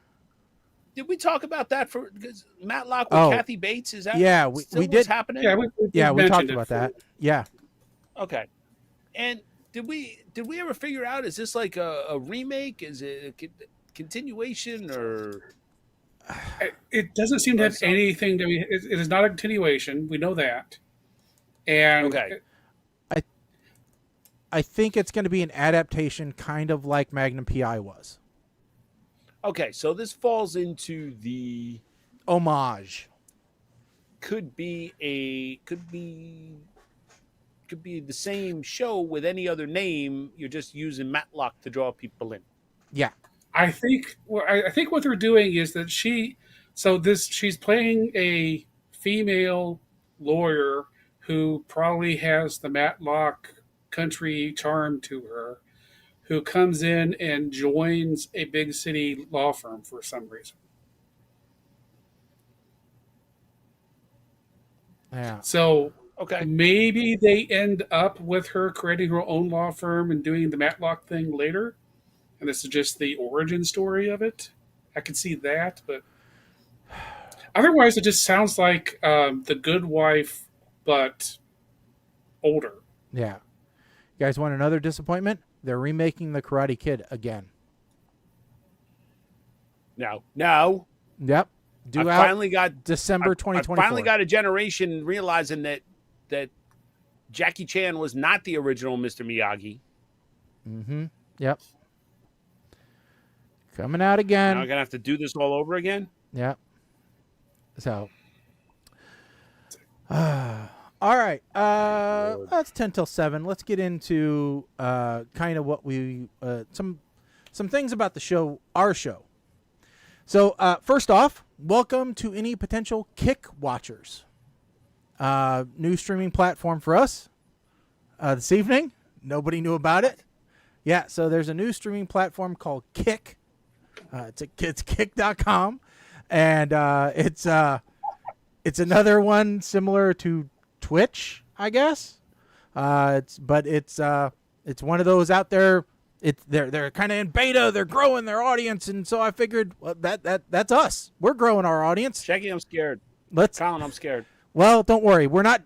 Did we talk about that because Matlock with Kathy Bates? Is that we did. What's happening? Yeah, we talked about that. Yeah. Okay. And did we ever figure out, is this like a remake? Is it a continuation or? It doesn't seem to have anything to be. It is not a continuation. We know that. And okay. I think it's going to be an adaptation, kind of like Magnum PI was. Okay, so this falls into the homage. Could be the same show with any other name. You're just using Matlock to draw people in. Yeah, I think what they're doing is that she's playing a female lawyer who probably has the Matlock country charm to her, who comes in and joins a big city law firm for some reason. Yeah. So okay, maybe they end up with her creating her own law firm and doing the Matlock thing later, and this is just the origin story of it. I can see that, but otherwise, it just sounds like The Good Wife, but older. Yeah. You guys want another disappointment? They're remaking The Karate Kid again. No. Yep. Finally got December 2024. I finally got a generation realizing that Jackie Chan was not the original Mr. Miyagi. Mm-hmm. Yep. Coming out again. Now I'm gonna have to do this all over again. Yep. So. All right. That's 10 till 7. Let's get into kind of what we some things about the show, our show. So first off, welcome to any potential Kick watchers. New streaming platform for us this evening. Nobody knew about it. Yeah, so there's a new streaming platform called Kick. It's kick.com, and it's another one similar to Twitch, I guess. It's one of those out there. They're kind of in beta. They're growing their audience, and so I figured, well, that's us. We're growing our audience. Jackie, I'm scared. Colin, I'm scared. Well, don't worry. We're not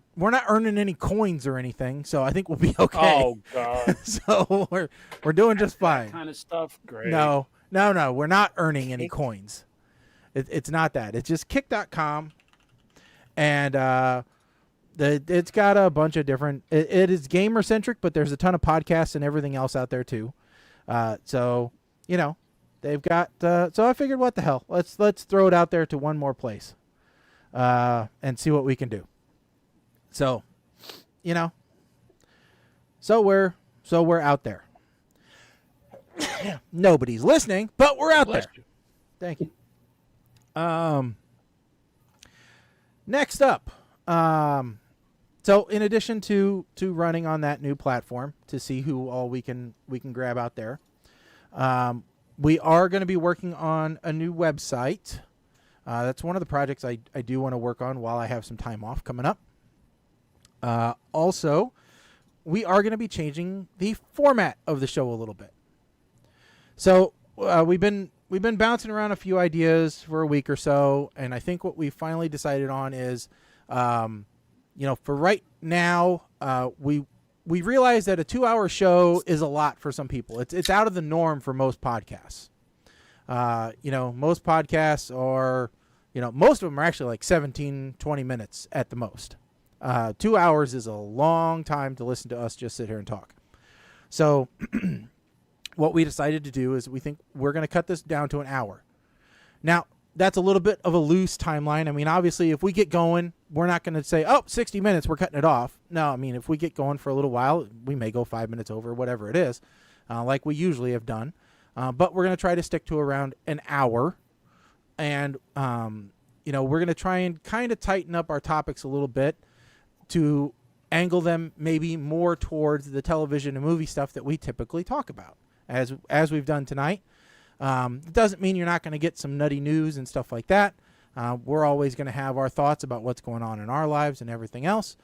earning any coins or anything, so I think we'll be okay. Oh God. So we're doing just fine. That kind of stuff. Great. No. We're not earning any coins. It's not that. It's just kick.com, and it's got a bunch of different. It is gamer centric, but there's a ton of podcasts and everything else out there too. So they've got. So I figured, what the hell? Let's throw it out there to one more place, and see what we can do. So, so we're out there. Nobody's listening, but we're out there. Thank you. Next up, so in addition to running on that new platform to see who all we can grab out there, we are going to be working on a new website. That's one of the projects I do want to work on while I have some time off coming up. Also, we are going to be changing the format of the show a little bit. So we've been bouncing around a few ideas for a week or so, and I think what we finally decided on is, for right now, we we realize that a 2-hour show is a lot for some people. It's out of the norm for most podcasts. Most podcasts are, most of them are actually like 17, 20 minutes at the most. 2 hours is a long time to listen to us just sit here and talk. So what we decided to do is we think we're going to cut this down to an hour. Now, that's a little bit of a loose timeline. I mean, obviously, if we get going, we're not going to say, 60 minutes, we're cutting it off. No, I mean, if we get going for a little while, we may go 5 minutes over, whatever it is, like we usually have done. But we're going to try to stick to around an hour. And, we're going to try and kind of tighten up our topics a little bit to angle them maybe more towards the television and movie stuff that we typically talk about, as we've done tonight. It doesn't mean you're not going to get some nutty news and stuff like that. We're always going to have our thoughts about what's going on in our lives and everything else.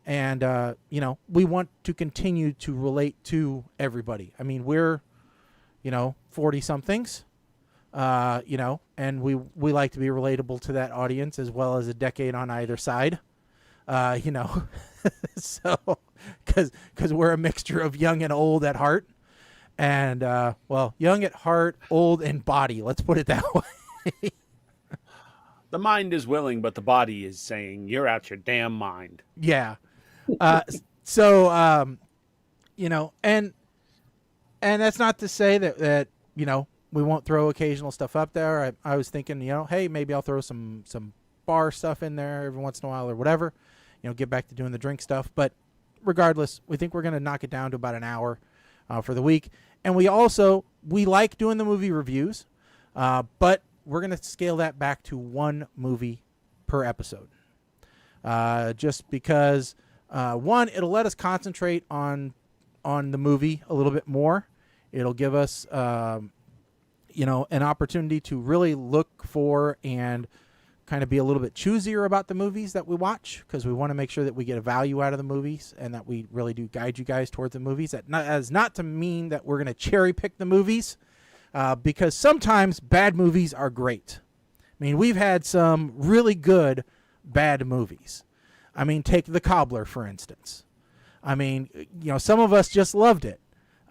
And, we want to continue to relate to everybody. I mean, we're, 40-somethings, and we like to be relatable to that audience as well as a decade on either side. So, because we're a mixture of young and old at heart. And, young at heart, old in body. Let's put it that way. The mind is willing, but the body is saying, you're out your damn mind. Yeah. And that's not to say that we won't throw occasional stuff up there. I was thinking, hey, maybe I'll throw some bar stuff in there every once in a while or whatever, get back to doing the drink stuff. But regardless, we think we're going to knock it down to about an hour for the week. And we like doing the movie reviews, but we're going to scale that back to one movie per episode. Just because, one, it'll let us concentrate on the movie a little bit more. It'll give us, an opportunity to really look for and kind of be a little bit choosier about the movies that we watch, because we want to make sure that we get a value out of the movies and that we really do guide you guys towards the movies. That is not to mean that we're going to cherry pick the movies, because sometimes bad movies are great. I mean, we've had some really good bad movies. I mean, take The Cobbler, for instance. I mean, some of us just loved it.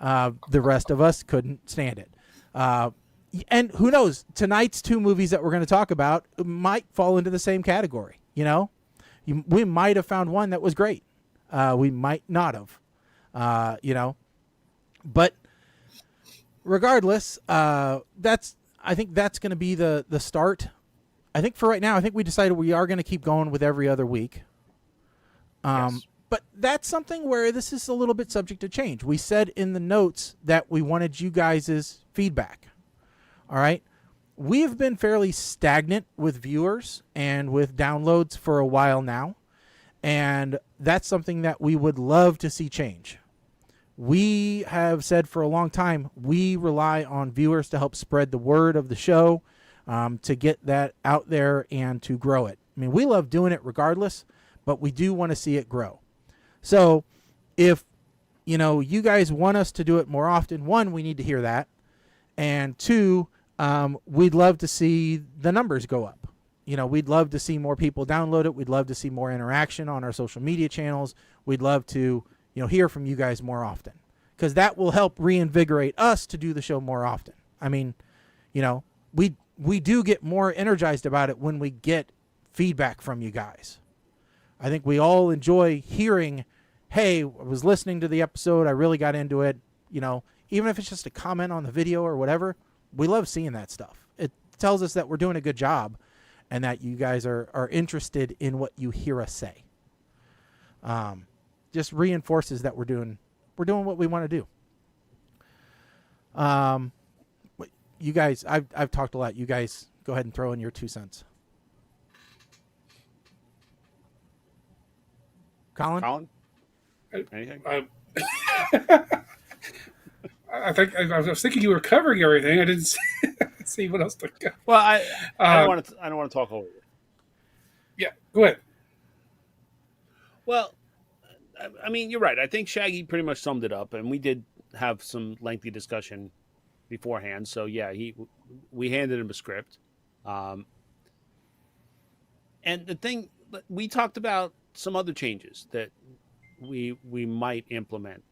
The rest of us couldn't stand it. And who knows, tonight's two movies that we're going to talk about might fall into the same category. We might have found one that was great. We might not have, but regardless, I think that's going to be the start. I think for right now, I think we decided we are going to keep going with every other week. Yes. But that's something where this is a little bit subject to change. We said in the notes that we wanted you guys' feedback. All right. We've been fairly stagnant with viewers and with downloads for a while now. And that's something that we would love to see change. We have said for a long time, we rely on viewers to help spread the word of the show, to get that out there and to grow it. I mean, we love doing it regardless, but we do want to see it grow. So if, you guys want us to do it more often, one, we need to hear that. And two, we'd love to see the numbers go up. We'd love to see more people download it. We'd love to see more interaction on our social media channels. We'd love to, hear from you guys more often, because that will help reinvigorate us to do the show more often. I mean, we do get more energized about it when we get feedback from you guys. I think we all enjoy hearing, hey, I was listening to the episode, I really got into it. Even if it's just a comment on the video or whatever, we love seeing that stuff. It tells us that we're doing a good job and that you guys are interested in what you hear us say. Just reinforces that we're doing what we want to do. You guys, I've talked a lot. You guys go ahead and throw in your 2 cents. Colin? Anything? I was thinking you were covering everything. I didn't see what else to go. Well, I don't want to talk over you. Yeah, go ahead. Well, I mean, you're right. I think Shaggy pretty much summed it up, and we did have some lengthy discussion beforehand. So yeah, we handed him a script, and the thing we talked about some other changes that we might implement.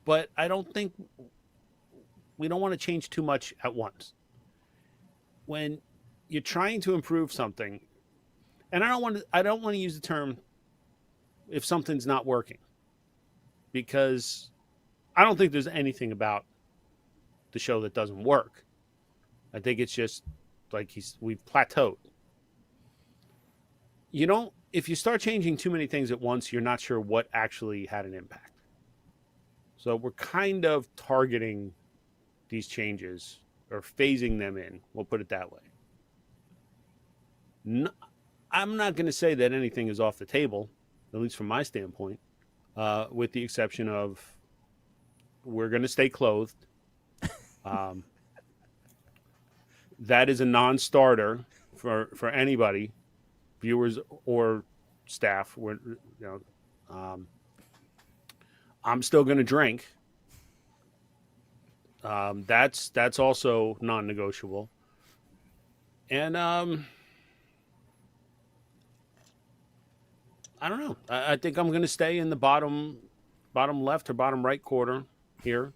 But I don't think we don't want to change too much at once. When you're trying to improve something, and I don't want to use the term if something's not working, because I don't think there's anything about the show that doesn't work. I think it's just like we've plateaued. If you start changing too many things at once, you're not sure what actually had an impact. So we're kind of targeting these changes or phasing them in. We'll put it that way. I'm not going to say that anything is off the table, at least from my standpoint, with the exception of we're going to stay clothed. That is a non-starter for anybody, viewers or staff. I'm still going to drink. That's also non-negotiable. And I don't know. I think I'm going to stay in the bottom left or bottom right quarter here.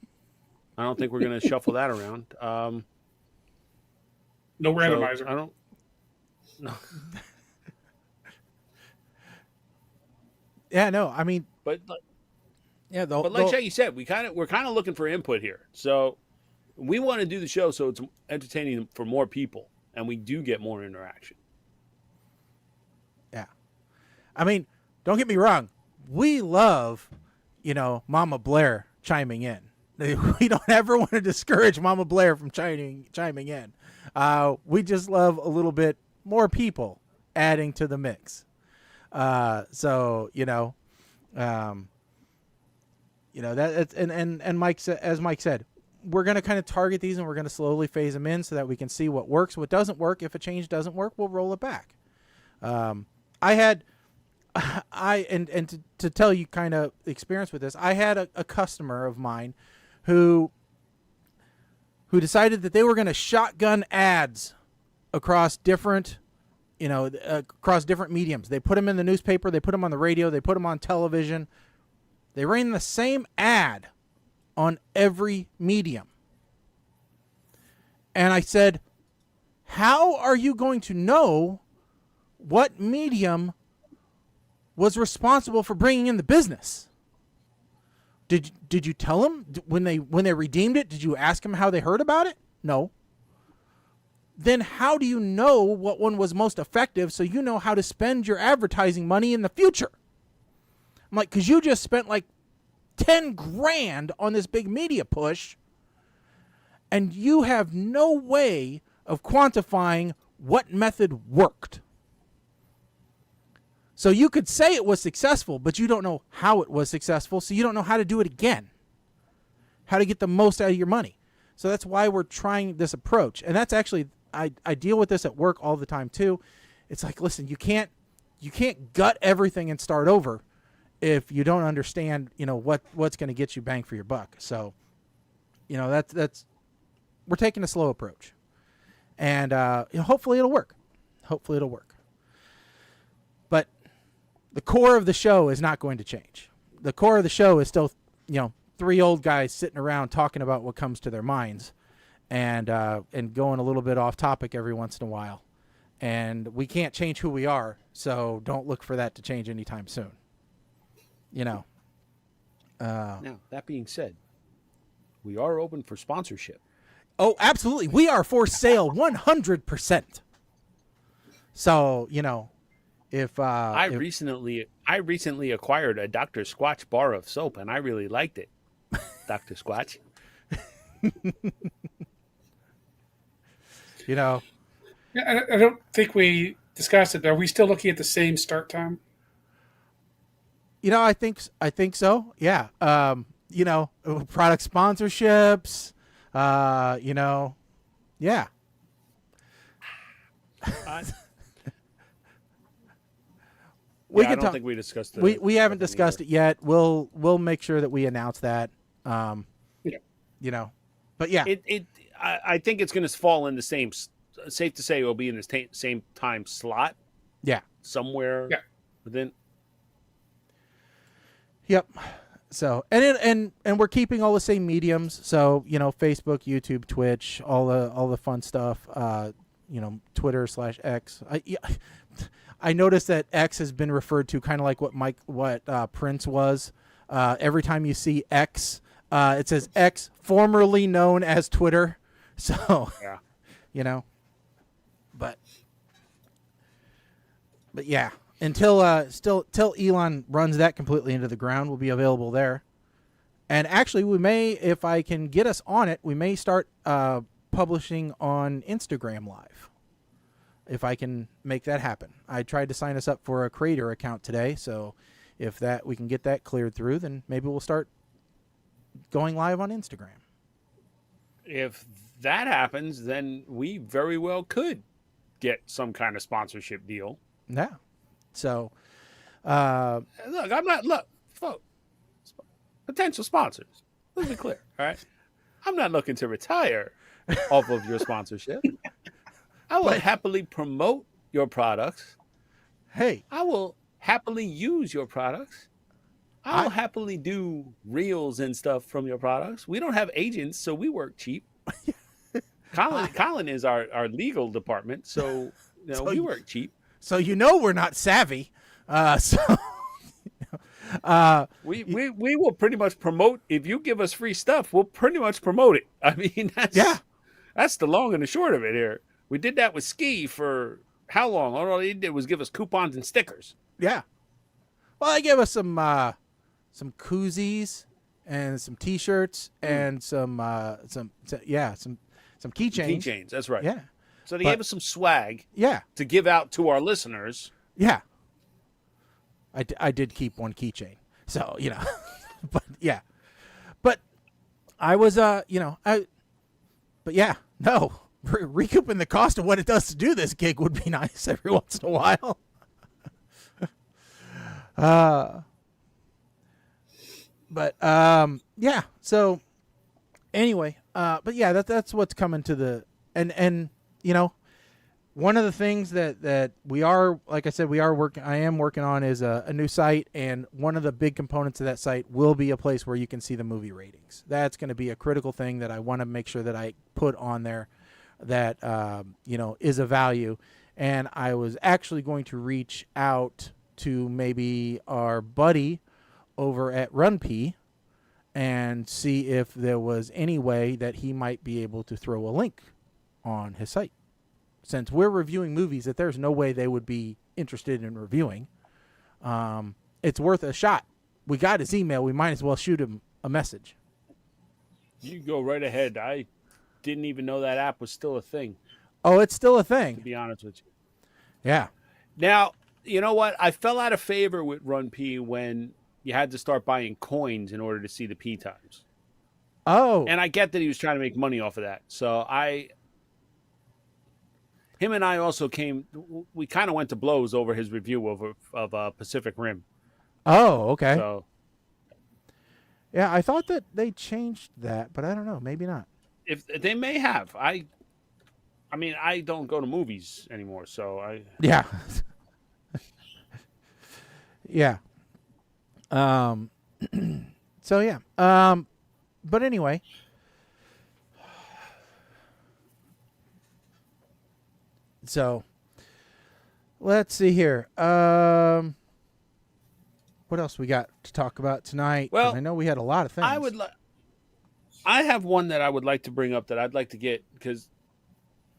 I don't think we're going to shuffle that around. No randomizer. So I don't. No. Yeah, no. I mean, But yeah, but like Shaggy said, we're kind of looking for input here. So we want to do the show so it's entertaining for more people, and we do get more interaction. Yeah, I mean, don't get me wrong. We love, Mama Blair chiming in. We don't ever want to discourage Mama Blair from chiming in. We just love a little bit more people adding to the mix. So that and Mike said, as Mike said, we're going to kind of target these and we're going to slowly phase them in so that we can see what works, what doesn't work. If a change doesn't work, we'll roll it back. To tell you kind of experience with this, I had a customer of mine who decided that they were going to shotgun ads across different mediums. They put them in the newspaper, they put them on the radio, they put them on television. They ran the same ad on every medium. And I said, how are you going to know what medium was responsible for bringing in the business? Did you tell them when they redeemed it? Did you ask them how they heard about it? No. Then how do you know what one was most effective so you know how to spend your advertising money in the future? I'm like, because you just spent like 10 grand on this big media push, and you have no way of quantifying what method worked. So you could say it was successful, but you don't know how it was successful, so you don't know how to do it again, how to get the most out of your money. So that's why we're trying this approach. And that's actually, I deal with this at work all the time too. It's like, listen, you can't gut everything and start over if you don't understand, what's going to get you bang for your buck. So, that's we're taking a slow approach, and hopefully it'll work. But the core of the show is not going to change. The core of the show is still, three old guys sitting around talking about what comes to their minds, and going a little bit off topic every once in a while. And we can't change who we are, so don't look for that to change anytime soon. Now, that being said, we are open for sponsorship. Oh, absolutely. We are for sale 100%. So, if I recently acquired a Dr. Squatch bar of soap, and I really liked it. Dr. Squatch. Yeah, I don't think we discussed it. Are we still looking at the same start time? I think so. Yeah. Product sponsorships. Yeah. I don't think we discussed it. We haven't discussed it yet. We'll make sure that we announce that. But yeah, I think it's going to fall in the same. Safe to say, it will be in the same time slot. Yeah, somewhere within. Yep. So and we're keeping all the same mediums. So Facebook, YouTube, Twitch, all the fun stuff. Twitter/X. I noticed that X has been referred to kind of like what Prince was. Every time you see X, it says X, formerly known as Twitter. So Yeah. But yeah. Until Elon runs that completely into the ground, we'll be available there. And actually, we may, if I can get us on it, we may start publishing on Instagram Live. If I can make that happen. I tried to sign us up for a creator account today, so if we can get that cleared through, then maybe we'll start going live on Instagram. If that happens, then we very well could get some kind of sponsorship deal. Yeah. So, look, folks, potential sponsors. Let's be clear, all right? I'm not looking to retire off of your sponsorship. I will happily promote your products. Hey, I will happily use your products. I will happily do reels and stuff from your products. We don't have agents, so we work cheap. Colin is our legal department, so we work cheap. So we're not savvy. We will pretty much promote. If you give us free stuff, we'll pretty much promote it. I mean, that's the long and the short of it here. We did that with Ski for how long? All they did was give us coupons and stickers. Yeah. Well, they gave us some koozies and some T-shirts and some keychains. Keychains, that's right. Yeah. So they gave us some swag. Yeah. To give out to our listeners. Yeah. I did keep one keychain. So, but yeah. But I was recouping the cost of what it does to do this gig would be nice every once in a while. So anyway, but yeah, that's what's coming to the and one of the things that we are, like I said, I am working on is a new site, and one of the big components of that site will be a place where you can see the movie ratings. That's going to be a critical thing that I want to make sure that I put on there that is a value. And I was actually going to reach out to maybe our buddy over at RunP and see if there was any way that he might be able to throw a link on his site. Since we're reviewing movies that there's no way they would be interested in reviewing, it's worth a shot. We got his email. We might as well shoot him a message. You go right ahead. I didn't even know that app was still a thing. Oh, it's still a thing. To be honest with you. Yeah. Now, you know what? I fell out of favor with RunP when you had to start buying coins in order to see the P times. Oh. And I get that he was trying to make money off of that. So him and I also we kind of went to blows over his review of Pacific Rim. Oh, okay. So, yeah, I thought that they changed that, but I don't know. Maybe not. If they may have. I mean, I don't go to movies anymore, so Yeah. Yeah. So yeah. But anyway. So let's see here. What else we got to talk about tonight? Well, I know we had a lot of things. I have one that I would like to bring up that I'd like to get, because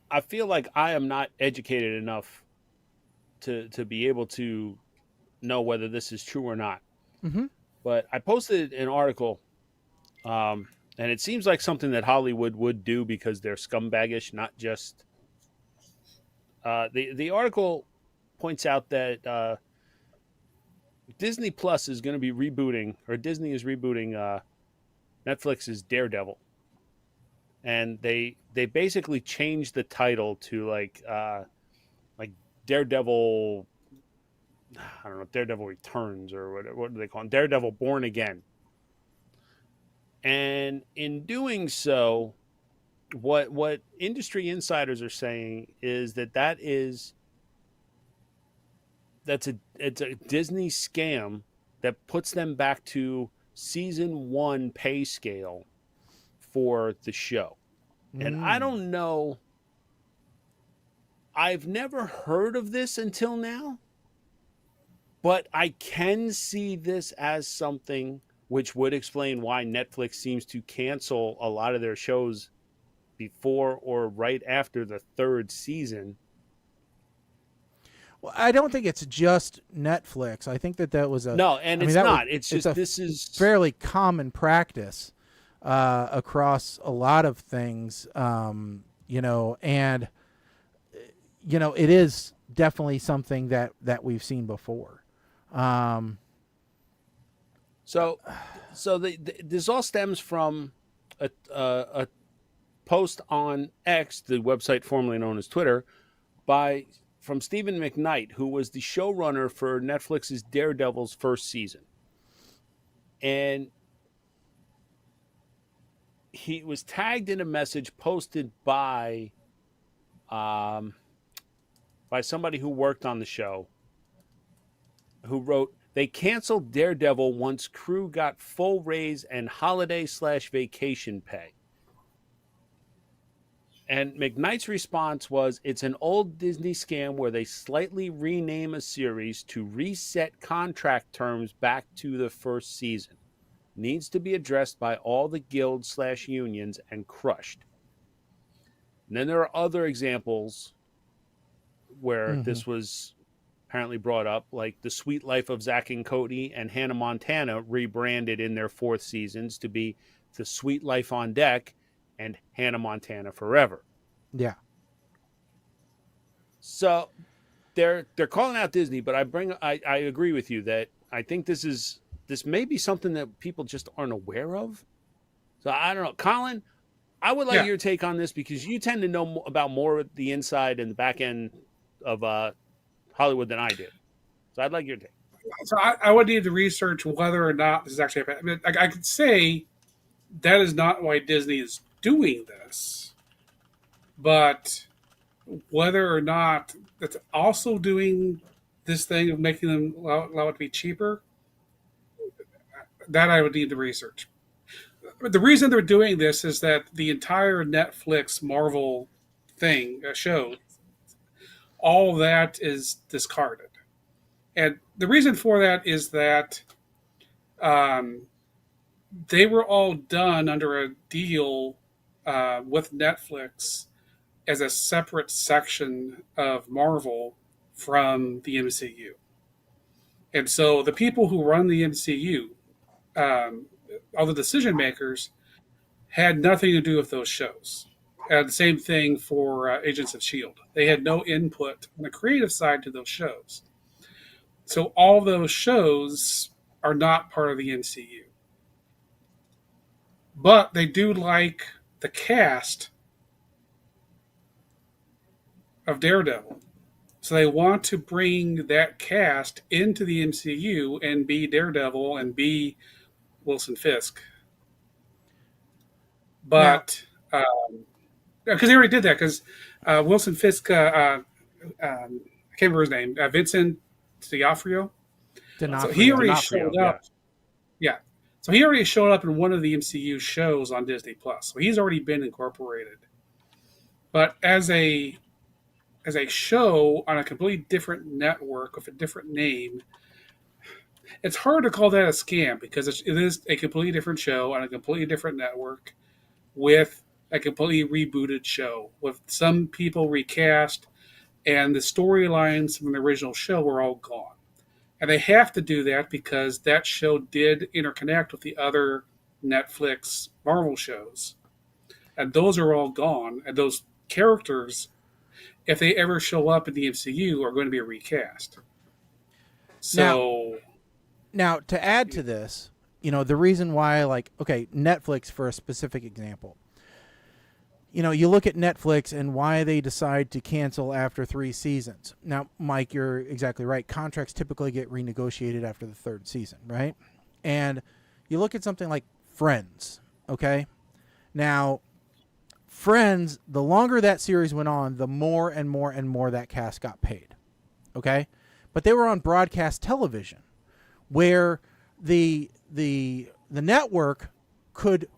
I feel like I am not educated enough to be able to know whether this is true or not. Mm-hmm. But I posted an article, and it seems like something that Hollywood would do because they're scumbaggish, not just. The article points out that Disney Plus is going to be rebooting, or Disney is rebooting Netflix's Daredevil, and they basically changed the title to like Daredevil. I don't know, Daredevil Returns, or what do they call it? Daredevil Born Again. And in doing so, what industry insiders are saying is it's a Disney scam that puts them back to season 1 pay scale for the show. And I don't know, I've never heard of this until now, but I can see this as something which would explain why Netflix seems to cancel a lot of their shows before or right after the 3rd season. Well, I don't think it's just Netflix. I think that was a no, and it's not. It's just this is fairly common practice across a lot of things, and it is definitely something that we've seen before. So this all stems from a post on X, the website formerly known as Twitter, from Stephen McKnight, who was the showrunner for Netflix's Daredevil's first season. And he was tagged in a message posted by somebody who worked on the show, who wrote, "They canceled Daredevil once crew got full raise and holiday/vacation pay." And McKnight's response was, "It's an old Disney scam where they slightly rename a series to reset contract terms back to the first season. Needs to be addressed by all the guilds/unions and crushed." And then there are other examples where this was apparently brought up, like The Sweet Life of Zack and Cody and Hannah Montana rebranded in their 4th seasons to be The Sweet Life on Deck and Hannah Montana Forever. Yeah. So they're calling out Disney, but I agree with you that I think this may be something that people just aren't aware of. So I don't know, Colin, I would like your take on this because you tend to know about more of the inside and the back end of Hollywood than I do. So I'd like your take. So I would need to research whether or not this is actually happening. I mean, I could say that is not why Disney is doing this, but whether or not it's also doing this thing of making them allow it to be cheaper, that I would need to research. But the reason they're doing this is that the entire Netflix Marvel show, all that is discarded. And the reason for that is that they were all done under a deal with Netflix as a separate section of Marvel from the MCU. And so the people who run the MCU, all the decision makers, had nothing to do with those shows. And the same thing for Agents of S.H.I.E.L.D. They had no input on the creative side to those shows. So all those shows are not part of the MCU. But they do like the cast of Daredevil. So they want to bring that cast into the MCU and be Daredevil and be Wilson Fisk. But because they already did that, because Wilson Fisk, I can't remember his name, Vincent D'Onofrio. So he already showed up. Yeah. So he already showed up in one of the MCU shows on Disney Plus. So he's already been incorporated. But as a show on a completely different network with a different name, it's hard to call that a scam because it is a completely different show on a completely different network with a completely rebooted show with some people recast, and the storylines from the original show were all gone. And they have to do that because that show did interconnect with the other Netflix Marvel shows. And those are all gone. And those characters, if they ever show up in the MCU, are going to be recast. So now to add to this, the reason why, Netflix, for a specific example, you look at Netflix and why they decide to cancel after 3 seasons. Now, Mike, you're exactly right. Contracts typically get renegotiated after the 3rd season, right? And you look at something like Friends, okay? Now, Friends, the longer that series went on, the more and more and more that cast got paid, okay? But they were on broadcast television where the network could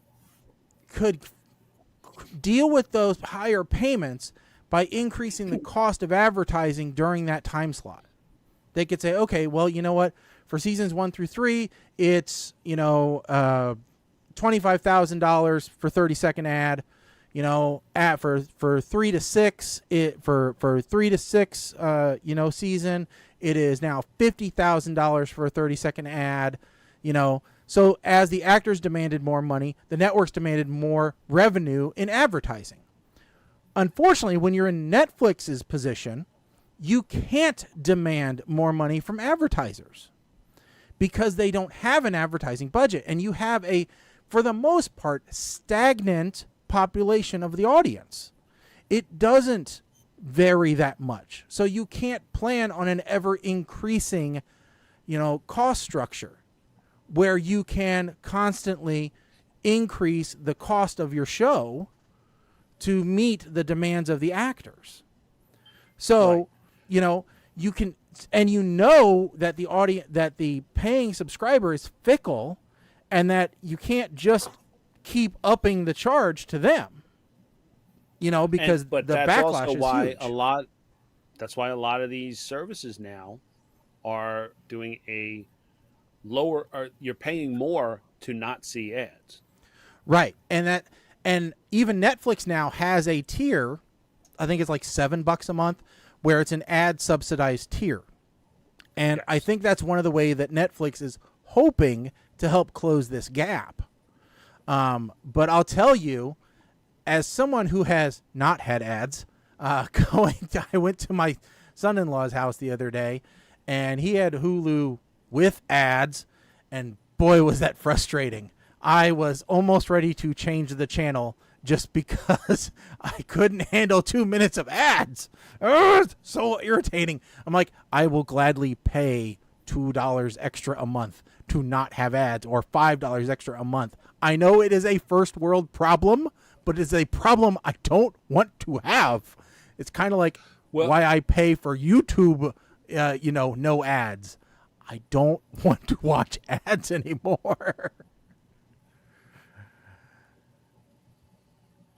deal with those higher payments by increasing the cost of advertising during that time slot. They could say, okay, well, you know what? For seasons 1 through 3, it's, $25,000 for 30-second ad. For 3 to 6, for 3 to 6, season, it is now $50,000 for a 30-second ad. So as the actors demanded more money, the networks demanded more revenue in advertising. Unfortunately, when you're in Netflix's position, you can't demand more money from advertisers because they don't have an advertising budget, and you have for the most part, stagnant population of the audience. It doesn't vary that much. So you can't plan on an ever increasing, cost structure where you can constantly increase the cost of your show to meet the demands of the actors. So, right. You can, and that the audience, that the paying subscriber is fickle, and that you can't just keep upping the charge to them, because but the that's backlash also is why huge. That's why a lot of these services now are doing a lower, or you're paying more to not see ads. Right. And even Netflix now has a tier, I think it's like $7 a month, where it's an ad subsidized tier. And yes. I think that's one of the way that Netflix is hoping to help close this gap. But I'll tell you, as someone who has not had ads, I went to my son-in-law's house the other day, and he had Hulu with ads, and boy, was that frustrating. I was almost ready to change the channel just because I couldn't handle 2 minutes of ads. So irritating. I'm like, I will gladly pay $2 extra a month to not have ads, or $5 extra a month. I know it is a first world problem, but it's a problem I don't want to have. It's kind of like why I pay for YouTube, no ads. I don't want to watch ads anymore.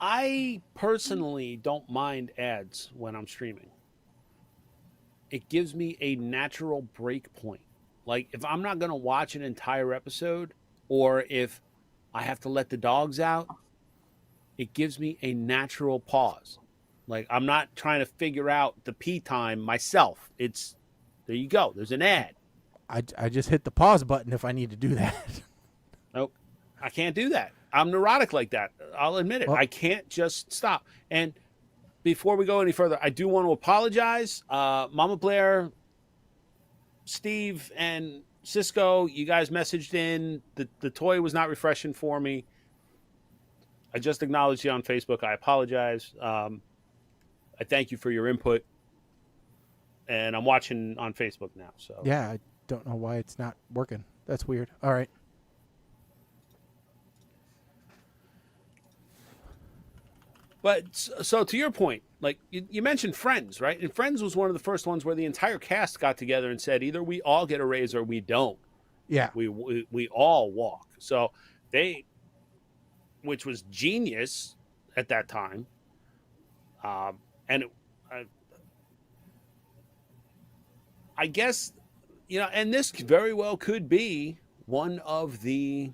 I personally don't mind ads when I'm streaming. It gives me a natural break point. Like, if I'm not going to watch an entire episode, or if I have to let the dogs out, it gives me a natural pause. Like, I'm not trying to figure out the pee time myself. It's, there you go. There's an ad. I just hit the pause button if I need to do that. Nope. I can't do that. I'm neurotic like that. I'll admit it. Well, I can't just stop. And before we go any further, I do want to apologize. Mama Blair, Steve, and Cisco, you guys messaged in. The toy was not refreshing for me. I just acknowledged you on Facebook. I apologize. I thank you for your input. And I'm watching on Facebook now. So yeah, I don't know why it's not working. That's weird. All right. But so to your point, like you mentioned Friends, right? And Friends was one of the first ones where the entire cast got together and said, either we all get a raise or we don't. Yeah. We all walk. So which was genius at that time. And I guess, and this very well could be one of the,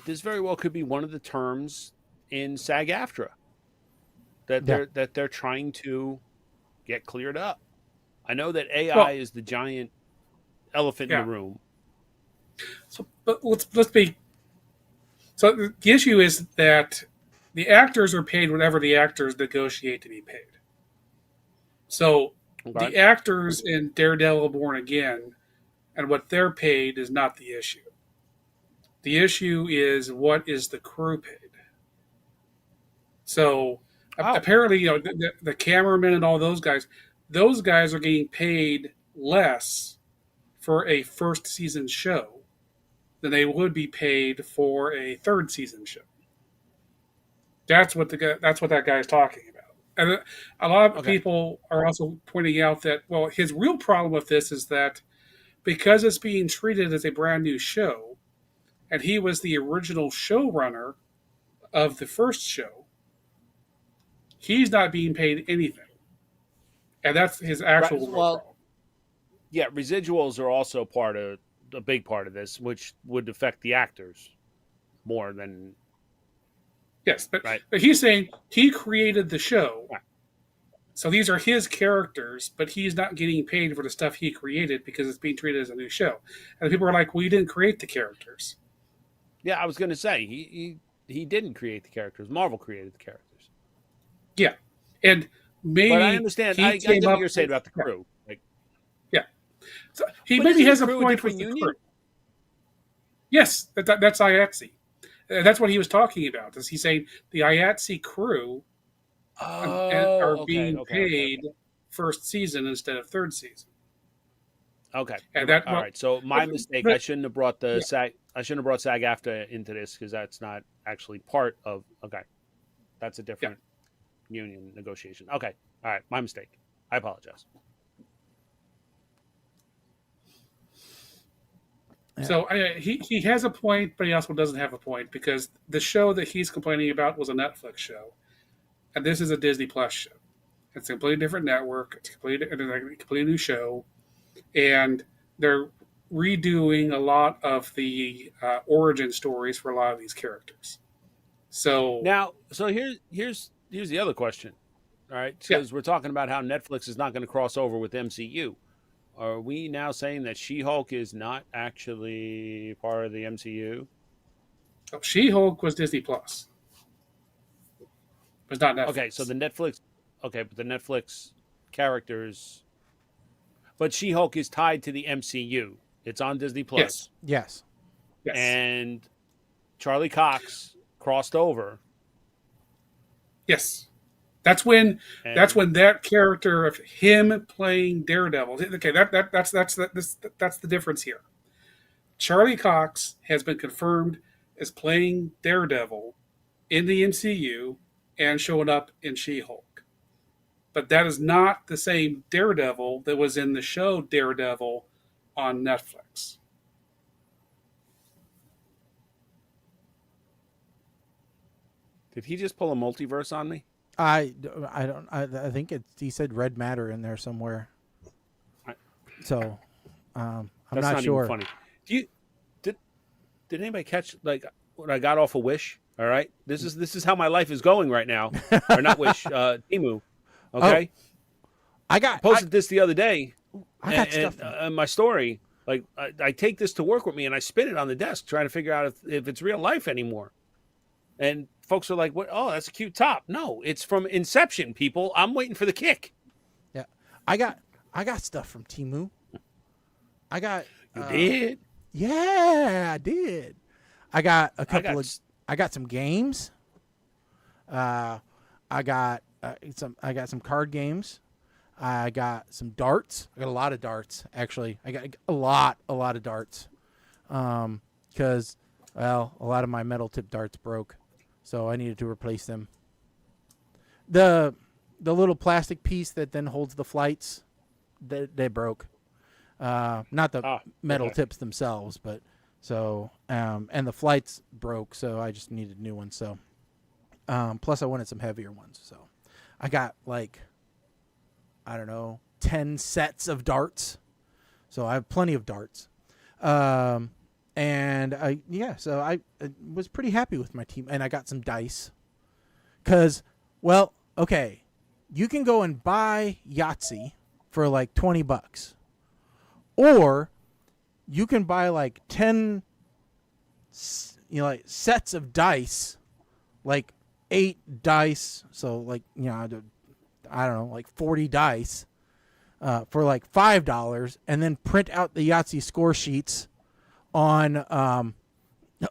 this very well could be one of the terms in SAG-AFTRA that they're trying to get cleared up. I know that AI is the giant elephant in the room. So, but let's be. So the issue is that the actors are paid whatever the actors negotiate to be paid. So the actors in Daredevil Born Again and what they're paid is not the issue. The issue is what is the crew paid. So apparently, the cameramen and all those guys are getting paid less for a first season show than they would be paid for a third season show. That's what that guy is talking about. And a lot of people are also pointing out that, well, his real problem with this is that because it's being treated as a brand new show, and he was the original showrunner of the first show, he's not being paid anything. And that's his actual real problem. Yeah, residuals are also a big part of this, which would affect the actors more than... Yes, but he's saying he created the show. Right. So these are his characters, but he's not getting paid for the stuff he created because it's being treated as a new show. And people are like, well, you didn't create the characters. Yeah, I was going to say, he didn't create the characters. Marvel created the characters. Yeah. And maybe... But I understand. I get what you're saying about the crew. Yeah. So he maybe has a point with the crew. Yes, that's IATSE. That's what he was talking about. Is he's saying the IATSE crew are being paid first season instead of third season. Okay. And all right. So my mistake. I shouldn't have brought SAG. I shouldn't have brought SAG-AFTRA into this because that's not actually part of. Okay, that's a different union negotiation. Okay. All right. My mistake. I apologize. So he has a point, but he also doesn't have a point because the show that he's complaining about was a Netflix show, and this is a Disney Plus show. It's a completely different network. It's a completely new show, and they're redoing a lot of the origin stories for a lot of these characters. So here's the other question. All right, because we're talking about how Netflix is not going to cross over with MCU. Are we now saying that She-Hulk is not actually part of the MCU? Oh, She-Hulk was Disney Plus. It was not Netflix. Okay, so the Netflix... Okay, but the Netflix characters... But She-Hulk is tied to the MCU. It's on Disney Plus. Yes. And Charlie Cox crossed over. Yes. That's when that character of him playing Daredevil. Okay, that's the difference here. Charlie Cox has been confirmed as playing Daredevil in the MCU and showing up in She-Hulk. But that is not the same Daredevil that was in the show Daredevil on Netflix. Did he just pull a multiverse on me? I think he said red matter in there somewhere. So I'm not sure. Even funny. Did anybody catch when I got off of Wish? All right, this is how my life is going right now. Or not Wish, Temu. Okay, I posted this the other day. I got stuff in my story. Like I take this to work with me and I spin it on the desk trying to figure out if it's real life anymore. And folks are like, "What? Oh, that's a cute top." No, it's from Inception, people. I'm waiting for the kick. Yeah, I got stuff from Temu. I got. You did? Yeah, I did. I got a couple I got some games. I got some card games. I got some darts. I got a lot of darts, actually. I got a lot of darts. Because, well, a lot of my metal tip darts broke. So I needed to replace them. The little plastic piece that then holds the flights, they broke. Not the metal tips themselves, but so and the flights broke, so I just needed new ones. So plus I wanted some heavier ones. So I got 10 sets of darts. So I have plenty of darts. And I was pretty happy with my team, and I got some dice. Cause, well, okay, you can go and buy Yahtzee for $20, or you can buy 10, sets of dice, 8 dice. So I don't know, 40 dice, for $5, and then print out the Yahtzee score sheets on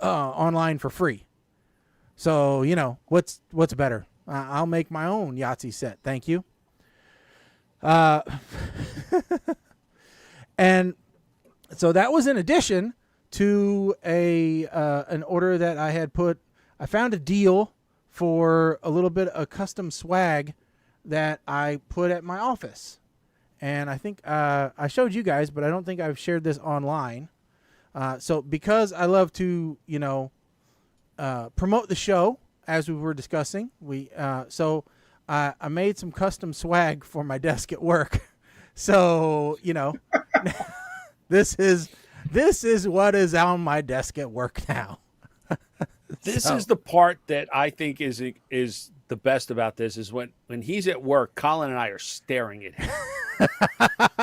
online for free. So what's better? I'll make my own Yahtzee set. Thank you. And so that was in addition to an order that I had put. I found a deal for a little bit of custom swag that I put at my office. And I think I showed you guys, but I don't think I've shared this online. So because I love to, promote the show, as we were discussing, I made some custom swag for my desk at work. So, this is what is on my desk at work now. This is the part that I think is the best about this is when he's at work, Colin and I are staring at him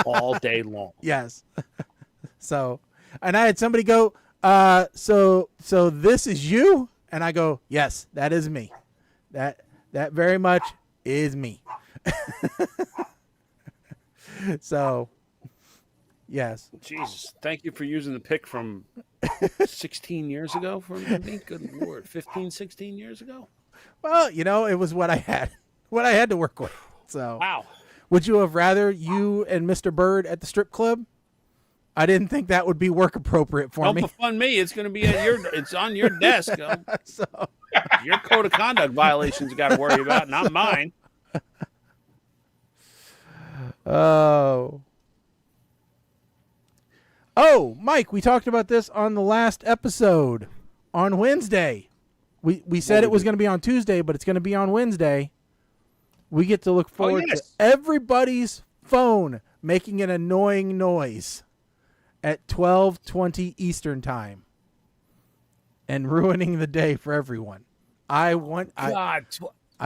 all day long. Yes. So, and I had somebody go, so this is you? And I go, yes, that is me. That very much is me. So, yes. Jesus, thank you for using the pic from 16 years ago for me. Good Lord, 15, 16 years ago? Well, it was what I had to work with. So, wow. Would you have rather you and Mr. Bird at the strip club? I didn't think that would be work appropriate for me. Don't fund me. It's going to be it's on your desk. So. Your code of conduct violations you got to worry about, not mine. Oh, Mike, we talked about this on the last episode on Wednesday. We said it was going to be on Tuesday, but it's going to be on Wednesday. We get to look forward to everybody's phone making an annoying noise at 12:20 Eastern time and ruining the day for everyone. I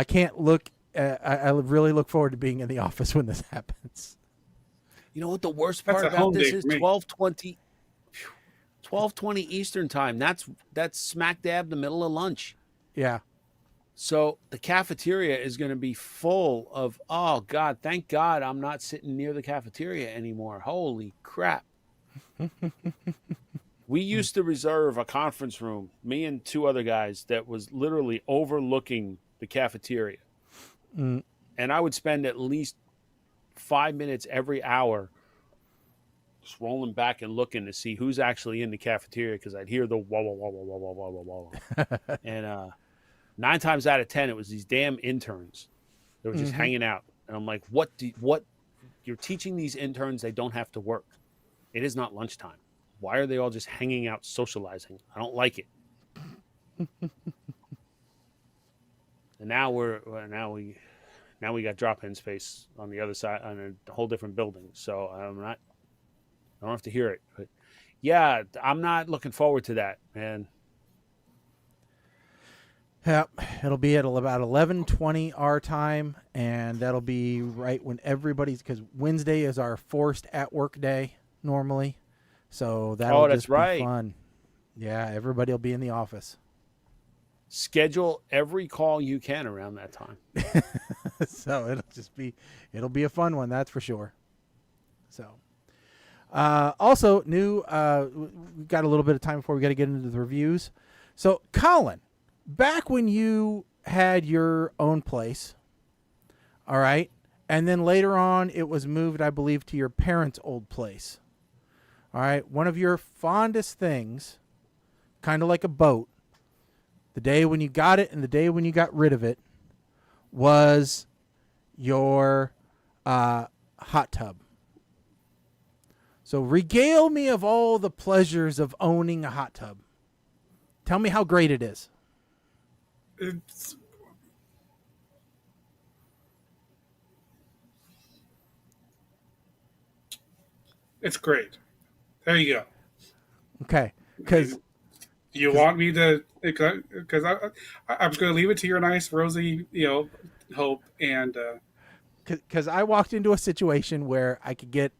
can't look. I really look forward to being in the office when this happens. You know what the worst part about this is? 12:20 Eastern time. That's smack dab the middle of lunch. Yeah. So the cafeteria is going to be full of, oh God, thank God I'm not sitting near the cafeteria anymore. Holy crap. We used to reserve a conference room, me and two other guys, that was literally overlooking the cafeteria. And I would spend at least 5 minutes every hour just rolling back and looking to see who's actually in the cafeteria because I'd hear the wah, wah, wah, wah, wah, wah, wah, wah, wah. And 9 times out of 10, it was these damn interns that were just hanging out. And I'm like, what you're teaching these interns they don't have to work. It is not lunchtime. Why are they all just hanging out socializing? I don't like it. And now we got drop-in space on the other side on a whole different building. So I don't have to hear it. But yeah, I'm not looking forward to that, man. Yep, it'll be at about 11:20 our time, and that'll be right when because Wednesday is our forced at work day normally, so that'll just be fun. Yeah, everybody will be in the office. Schedule every call you can around that time. So it'll be a fun one, that's for sure. So, also new, we've got a little bit of time before we got to get into the reviews. So, Colin, back when you had your own place, all right, and then later on it was moved, I believe, to your parents' old place. All right, one of your fondest things, kind of like a boat, the day when you got it and the day when you got rid of it, was your hot tub. So regale me of all the pleasures of owning a hot tub. Tell me how great it is. It's great. There you go. Okay, because you want me to, because I'm going to leave it to your nice, rosy, hope, and because I walked into a situation where I could get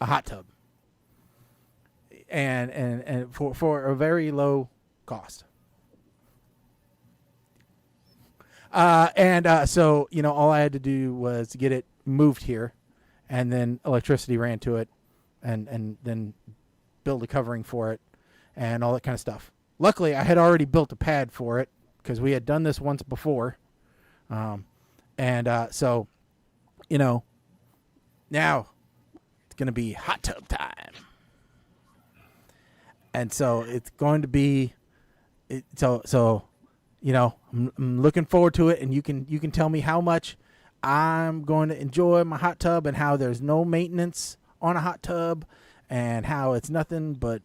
a hot tub, and for a very low cost. So all I had to do was get it moved here, and then electricity ran to it, and then build a covering for it, and all that kind of stuff. Luckily, I had already built a pad for it because we had done this once before, so now it's going to be hot tub time, and so it's going to be I'm looking forward to it, and you can tell me how much I'm going to enjoy my hot tub and how there's no maintenance on a hot tub and how it's nothing but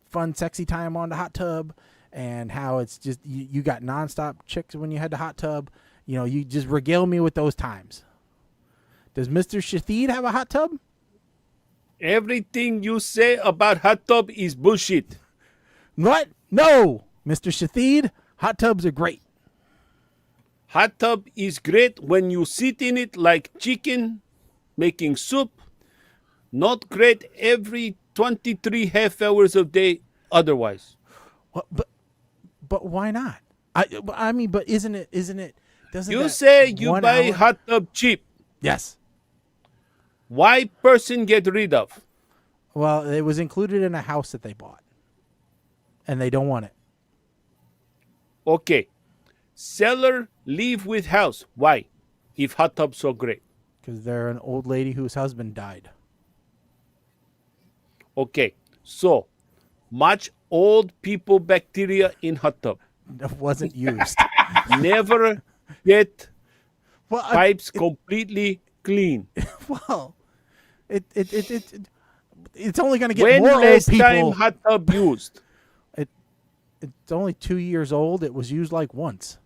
fun, sexy time on the hot tub and how it's just you got nonstop chicks when you had the hot tub. You know, you just regale me with those times. Does Mr. Shathid have a hot tub? Everything you say about hot tub is bullshit. What? No, Mr. Shathid, hot tubs are great. Hot tub is great when you sit in it like chicken making soup. Not great every 23 half hours a day otherwise. Well, but why not? I mean, but isn't it? Doesn't You that say you 1 buy hour- hot tub cheap. Yes. Why person get rid of? Well, it was included in a house that they bought, and they don't want it Okay. Seller leave with house. Why? If hot tub so great. because they're an old lady whose husband died. Okay. So much old people bacteria in hot tub. That wasn't used. Never get Well, pipes completely clean. well, it's only going to get When more old last people. time hot tub used? It's only 2 years old. It was used like once.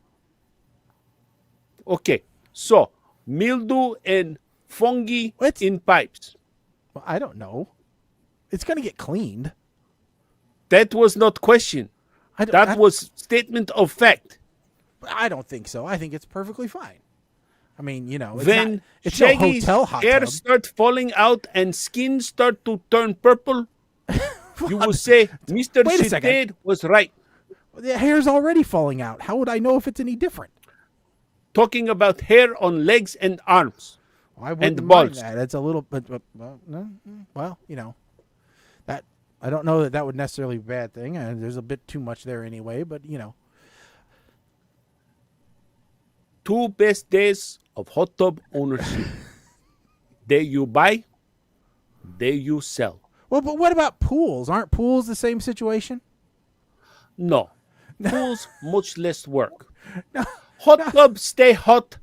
Okay. So mildew and fungi What? in pipes. Well, I don't know. It's going to get cleaned. That was not question. That was statement of fact. I don't think so. I think it's perfectly fine. I mean, you know, it's When not, it's no Shaggy's hotel hot hair tub. start falling out and skin start to turn purple, you will say Mr. Wait a second. Shitted was right. The hair's already falling out. How would I know if it's any different? Talking about hair on legs and arms. Well, I wouldn't And mind balls. that. It's a little bit, well, no, well, you know, that I don't know that would necessarily be a bad thing. There's a bit too much there anyway, but you know. 2 best days of hot tub ownership. Day you buy, day you sell. Well, but what about pools? Aren't pools the same situation? No. Pools, much less work. Hot tub stay hot.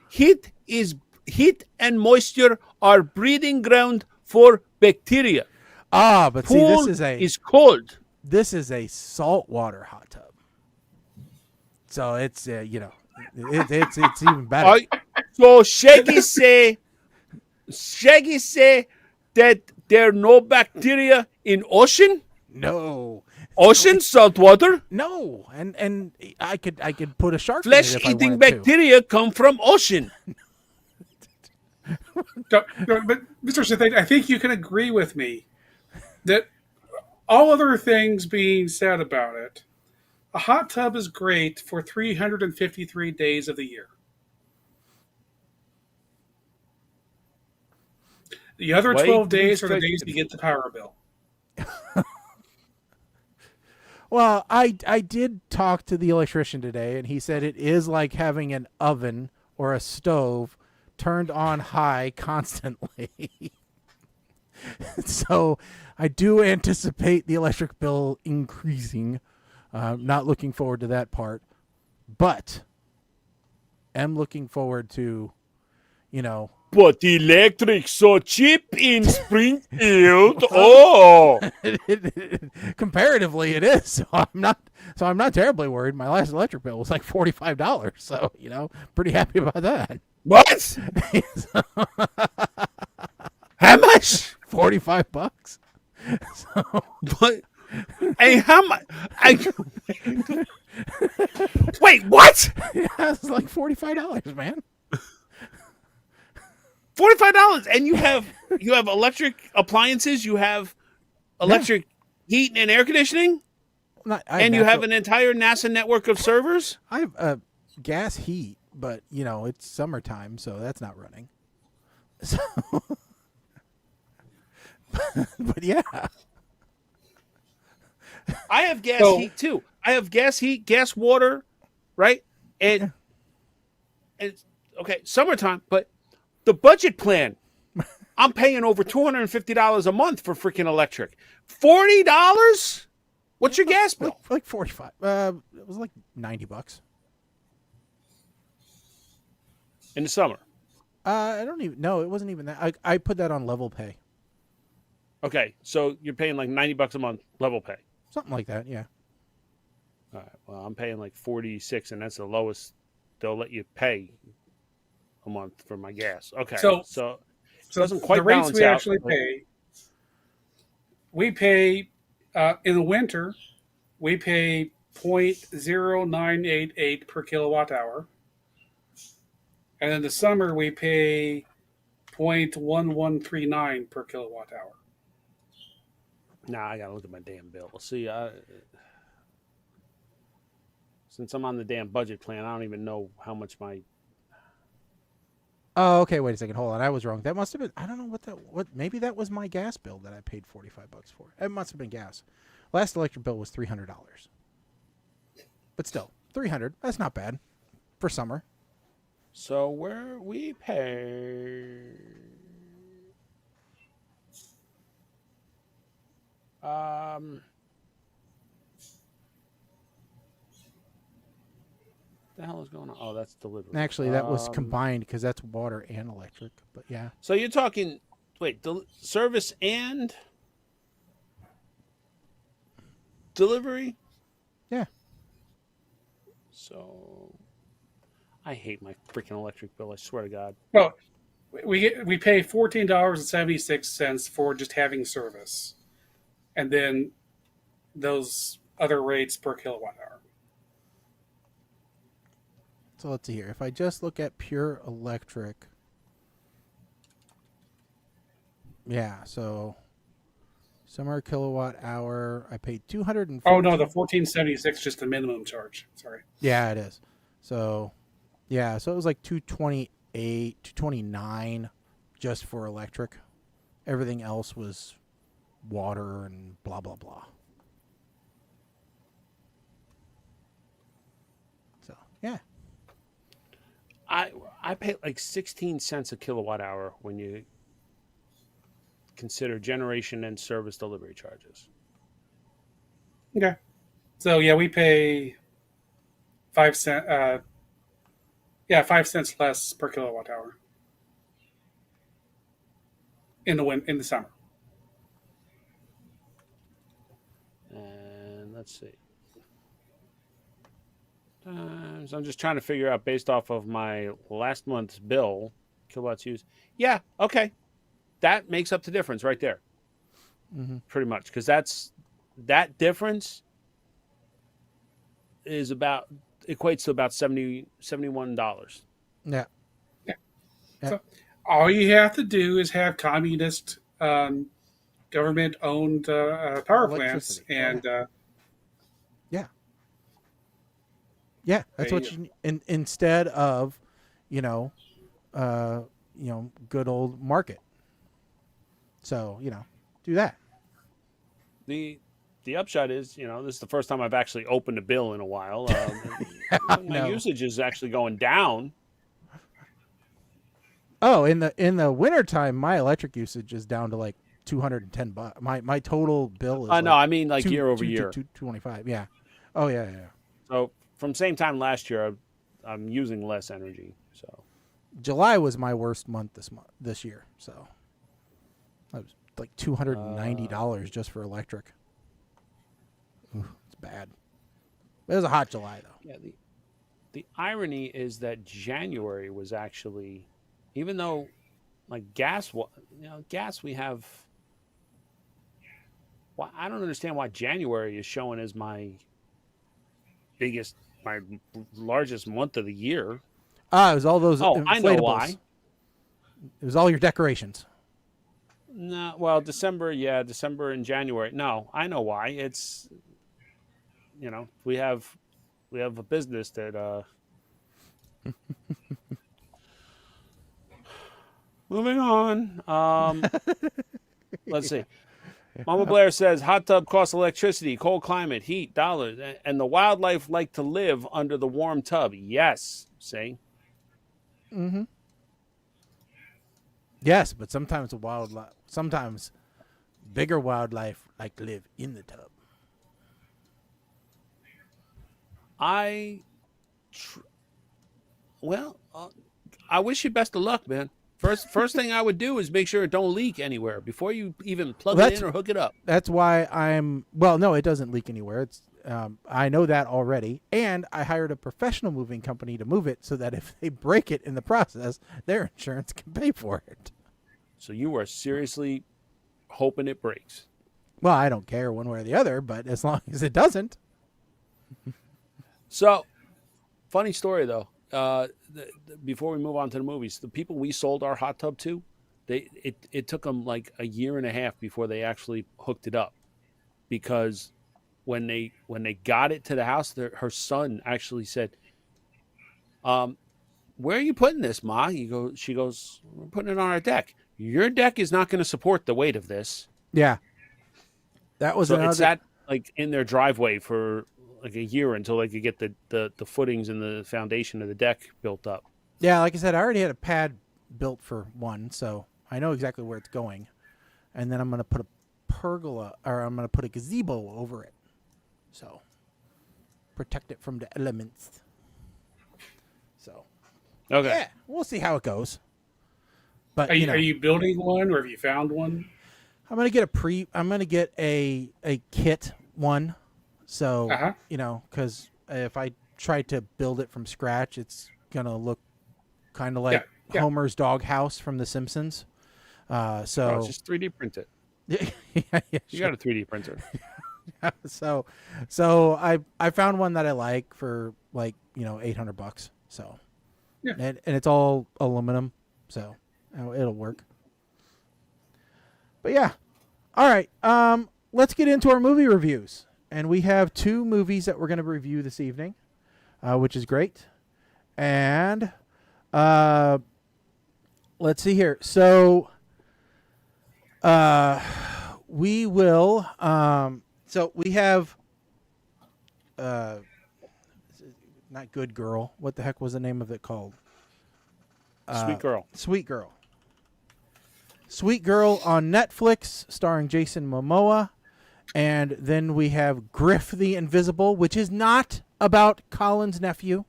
Heat and moisture are breeding ground for bacteria. Ah, but see, Pool this is cold. a saltwater hot tub. So it's you know, it's even better. So Shaggy say that there are no bacteria in ocean? No, Ocean salt water? no, and I could put a shark in it Flesh if I eating wanted to. bacteria come from ocean. But Mr. Smith, I think you can agree with me that all other things being said about it, a hot tub is great for 353 days of the year. The other Why 12 do you days are the expect- days you get the power bill. Well, I did talk to the electrician today, and he said it is like having an oven or a stove turned on high constantly. So I do anticipate the electric bill increasing. Not looking forward to that part, but am looking forward to, you know, But electric so cheap in Springfield. Oh, comparatively it is. So I'm not terribly worried. My last electric bill was like $45, so you know, pretty happy about that. what? How much? $45. So But hey, how much? Wait, what? yeah, it's like $45, man. $45, and you have electric appliances. You have electric heat and air conditioning, and you have an entire NASA network of servers. I have gas heat, but you know it's summertime, so that's not running. So, but yeah, I have gas So- heat too. I have gas heat, gas water, right? And it's okay, summertime, but the budget plan, I'm paying over $250 a month for freaking electric. $40? What's your gas bill? like 45. It was like $90 In the summer. I don't even. No, it wasn't even that. I put that on level pay, Okay, so you're paying like $90 a month level pay. something like that. Yeah. All right. Well, I'm paying like 46, and that's the lowest they'll let you pay a month for my gas. Okay, so it doesn't quite the rates balance we out, actually but- pay, we pay in the winter, we pay 0.0988 per kilowatt hour, and in the summer we pay 0.1139 per kilowatt hour. Nah, I gotta look at my damn bill. See, since I'm on the damn budget plan, I don't even know how much my. Oh, okay. Wait a second. Hold on. I was wrong. That must have been. I don't know what. Maybe that was my gas bill that I paid $45 for. It must have been gas. Last electric bill was $300. But still, $300. That's not bad for summer. So where we pay. The hell is going on? Oh, that's delivery. Actually, that was combined because that's water and electric. But yeah. So you're talking, service and delivery? Yeah. So I hate my freaking electric bill. I swear to God. Well, we pay $14.76 for just having service, and then those other rates per kilowatt hour. So let's see here. If I just look at pure electric. Yeah, so summer kilowatt hour, I paid 240. Oh no, the 1476 just the minimum charge. Sorry. Yeah, it is. So yeah, so it was like 228, 229 just for electric. Everything else was water and blah blah blah. So, yeah. I pay like 16 cents a kilowatt hour when you consider generation and service delivery charges. Okay. So yeah, we pay 5 cents. 5 cents less per kilowatt hour in the summer. And let's see. So I'm just trying to figure out based off of my last month's bill, kilowatts used. Yeah, okay. That makes up the difference right there. Mm-hmm. Pretty much. Because that difference is equates to about $71. Yeah. Yeah. Yeah. So all you have to do is have communist government-owned power plants, Electricity. and Yeah, that's There what you instead of, good old market. So, do that. The upshot is, this is the first time I've actually opened a bill in a while. My No. usage is actually going down. Oh, in the wintertime, my electric usage is down to like $210. My total bill is No, I mean like year over year. 225. Yeah. Oh yeah. So from same time last year, I'm using less energy. So July was my worst month this year. So that was like $290 just for electric. Ooh, it's bad. It was a hot July though. yeah, the irony is that January was actually, even though like gas we have. Well, I don't understand why January is showing as my largest month of the year. It was all those inflatables. I know why. It was all your decorations. No, well, December and January. No, I know why. It's, we have a business that. Moving on. Let's see. Mama Blair says hot tub costs electricity, cold climate, heat, dollars, and the wildlife like to live under the warm tub. Yes, see. Mm-hmm. Yes, but sometimes bigger wildlife like to live in the tub. I wish you best of luck, man. First thing I would do is make sure it don't leak anywhere before you even plug it in or hook it up. That's why no, it doesn't leak anywhere. It's I know that already, and I hired a professional moving company to move it so that if they break it in the process, their insurance can pay for it. So you are seriously hoping it breaks. Well, I don't care one way or the other, but as long as it doesn't. So, funny story though. Before we move on to the movies, the people we sold our hot tub to, it took them like a year and a half before they actually hooked it up, because when they got it to the house, her son actually said, "Where are you putting this, Ma?" She goes, "We're putting it on our deck. Your deck is not going to support the weight of this." Yeah, that was It's sat like in their driveway for like a year until they could get the footings and the foundation of the deck built up. Yeah, like I said, I already had a pad built for one, so I know exactly where it's going. And then I'm going to put a pergola, or I'm going to put a gazebo over it. So, protect it from the elements. So, Okay. yeah, we'll see how it goes. But Are you building one, or have you found one? I'm going to get a kit one. So, because if I try to build it from scratch, it's going to look kind of like Homer's doghouse from The Simpsons. Just 3D print it. You got a 3D printer. So I found one that I like for like, $800. So, and it's all aluminum. So it'll work. But yeah. All right. Let's get into our movie reviews. And we have 2 movies that we're going to review this evening, which is great. And let's see here. So we will. So we have. Not Good Girl. What the heck was the name of it called? Sweet Girl. Sweet Girl. Sweet Girl on Netflix, starring Jason Momoa. And then we have Griff the Invisible, which is not about Colin's nephew.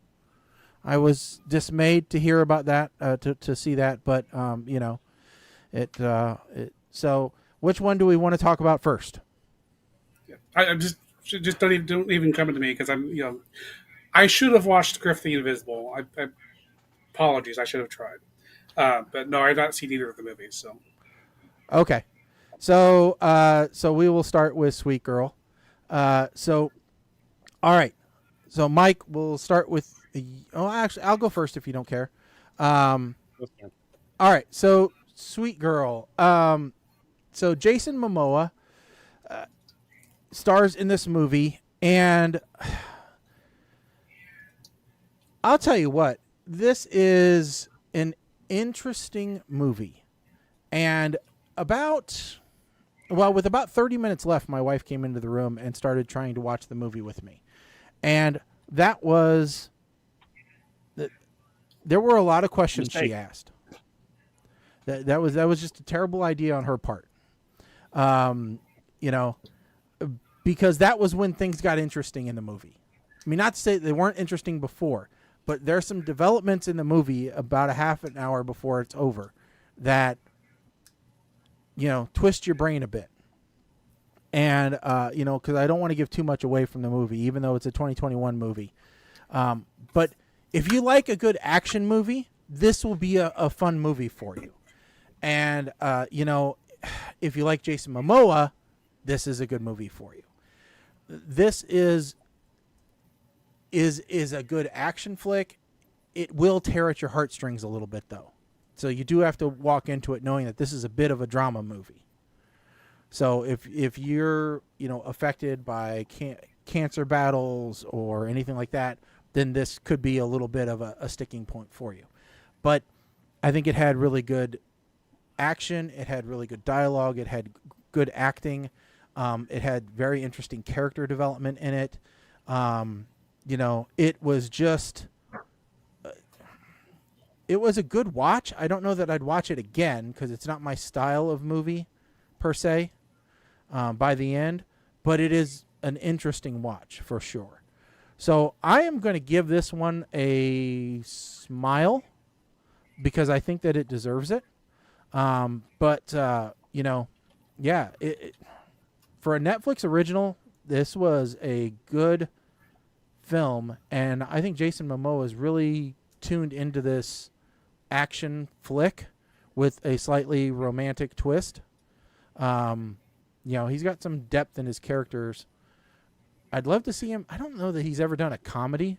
I was dismayed to hear about that, to see that, but So, which one do we want to talk about first? I just don't even come to me, because I should have watched Griff the Invisible. I apologies, I should have tried, but no, I've not seen either of the movies. So, okay. So we will start with Sweet Girl. All right. So Mike, we'll start with. Actually, I'll go first if you don't care. All right. So Sweet Girl. So Jason Momoa stars in this movie, and I'll tell you what, this is an interesting movie, and with about 30 minutes left, my wife came into the room and started trying to watch the movie with me. And there were a lot of questions she asked. That was just a terrible idea on her part. Because that was when things got interesting in the movie. I mean, not to say they weren't interesting before, but there's some developments in the movie about a half an hour before it's over that twist your brain a bit. And, because I don't want to give too much away from the movie, even though it's a 2021 movie. But if you like a good action movie, this will be a fun movie for you. And, if you like Jason Momoa, this is a good movie for you. This is a good action flick. It will tear at your heartstrings a little bit, though. So you do have to walk into it knowing that this is a bit of a drama movie. So if you're affected by cancer battles or anything like that, then this could be a little bit of a sticking point for you. But I think it had really good action. It had really good dialogue. It had good acting. It had very interesting character development in it. It was just. It was a good watch. I don't know that I'd watch it again because it's not my style of movie per se by the end, but it is an interesting watch for sure. So I am going to give this one a smile. because I think that it deserves it. But yeah, for a Netflix original, this was a good film, and I think Jason Momoa is really tuned into this action flick with a slightly romantic twist. He's got some depth in his characters. I'd love to see him. I don't know that he's ever done a comedy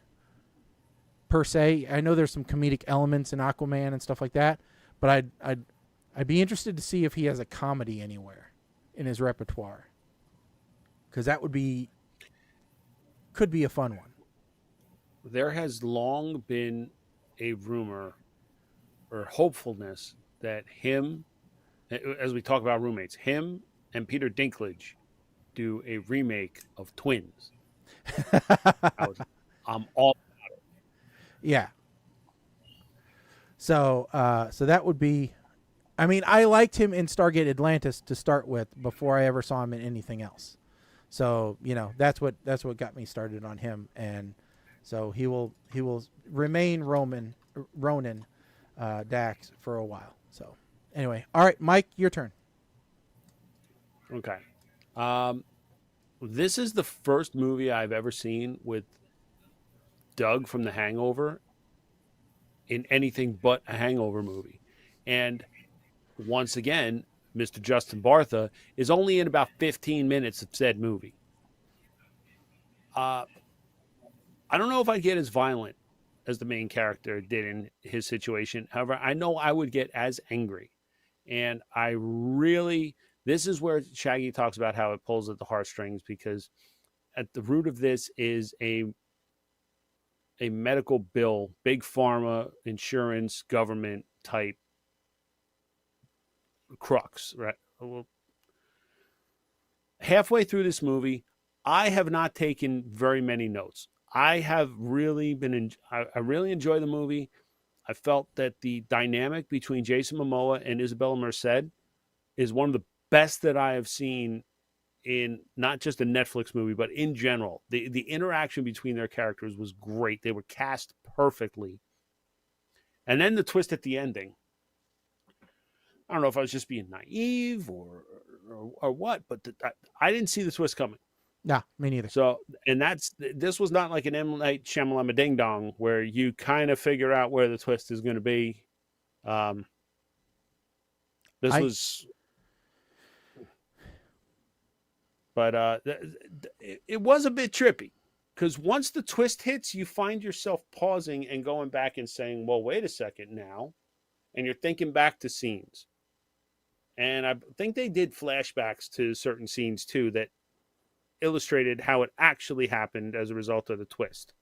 per se. I know there's some comedic elements in Aquaman and stuff like that, but I'd be interested to see if he has a comedy anywhere in his repertoire, because that could be a fun one. There has long been a rumor or hopefulness that him, as we talk about roommates, him and Peter Dinklage do a remake of Twins. I'm all about it. Yeah. So that would be. I mean, I liked him in Stargate Atlantis to start with before I ever saw him in anything else. So that's what got me started on him, and so he will remain Ronan Dax for a while. So anyway, all right, Mike, your turn. Okay. This is the first movie I've ever seen with Doug from The Hangover in anything but a Hangover movie. And once again, Mr. Justin Bartha is only in about 15 minutes of said movie. I don't know if I'd get as violent as the main character did in his situation. However, I know I would get as angry. And this is where Shaggy talks about how it pulls at the heartstrings, because at the root of this is a medical bill, big pharma, insurance, government type crux, right? Well, halfway through this movie, I have not taken very many notes. I have really I really enjoy the movie. I felt that the dynamic between Jason Momoa and Isabella Merced is one of the best that I have seen in not just a Netflix movie, but in general. The interaction between their characters was great. They were cast perfectly. And then the twist at the ending. I don't know if I was just being naive or what, but I didn't see the twist coming. Nah, me neither. So, and this was not like an M. Night Shyamalan Ding Dong where you kind of figure out where the twist is going to be. But it was a bit trippy, because once the twist hits, you find yourself pausing and going back and saying, well, wait a second now. And you're thinking back to scenes. And I think they did flashbacks to certain scenes too that illustrated how it actually happened as a result of the twist.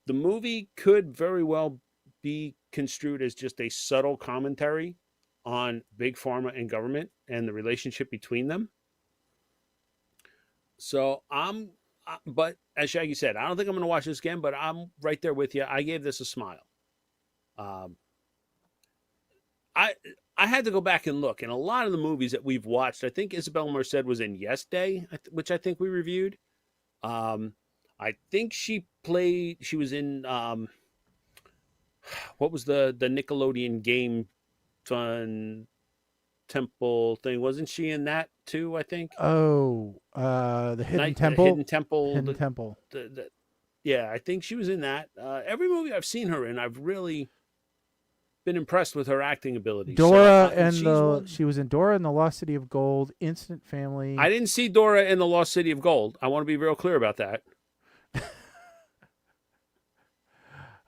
The movie could very well be construed as just a subtle commentary on big pharma and government and the relationship between them. So but as Shaggy said, I don't think I'm going to watch this again, but I'm right there with you. I gave this a smile. I had to go back and look, and a lot of the movies that we've watched, I think Isabella Merced was in Yes Day, which I think we reviewed. I think she was in, what was the Nickelodeon game fun temple thing? Wasn't she in that too, I think? Oh, the Hidden Temple? The Hidden Temple. Hidden Temple. Yeah, I think she was in that. Every movie I've seen her in, I've really been impressed with her acting abilities. She was in Dora and the Lost City of Gold, Instant Family. I didn't see Dora in the Lost City of Gold. I want to be real clear about that.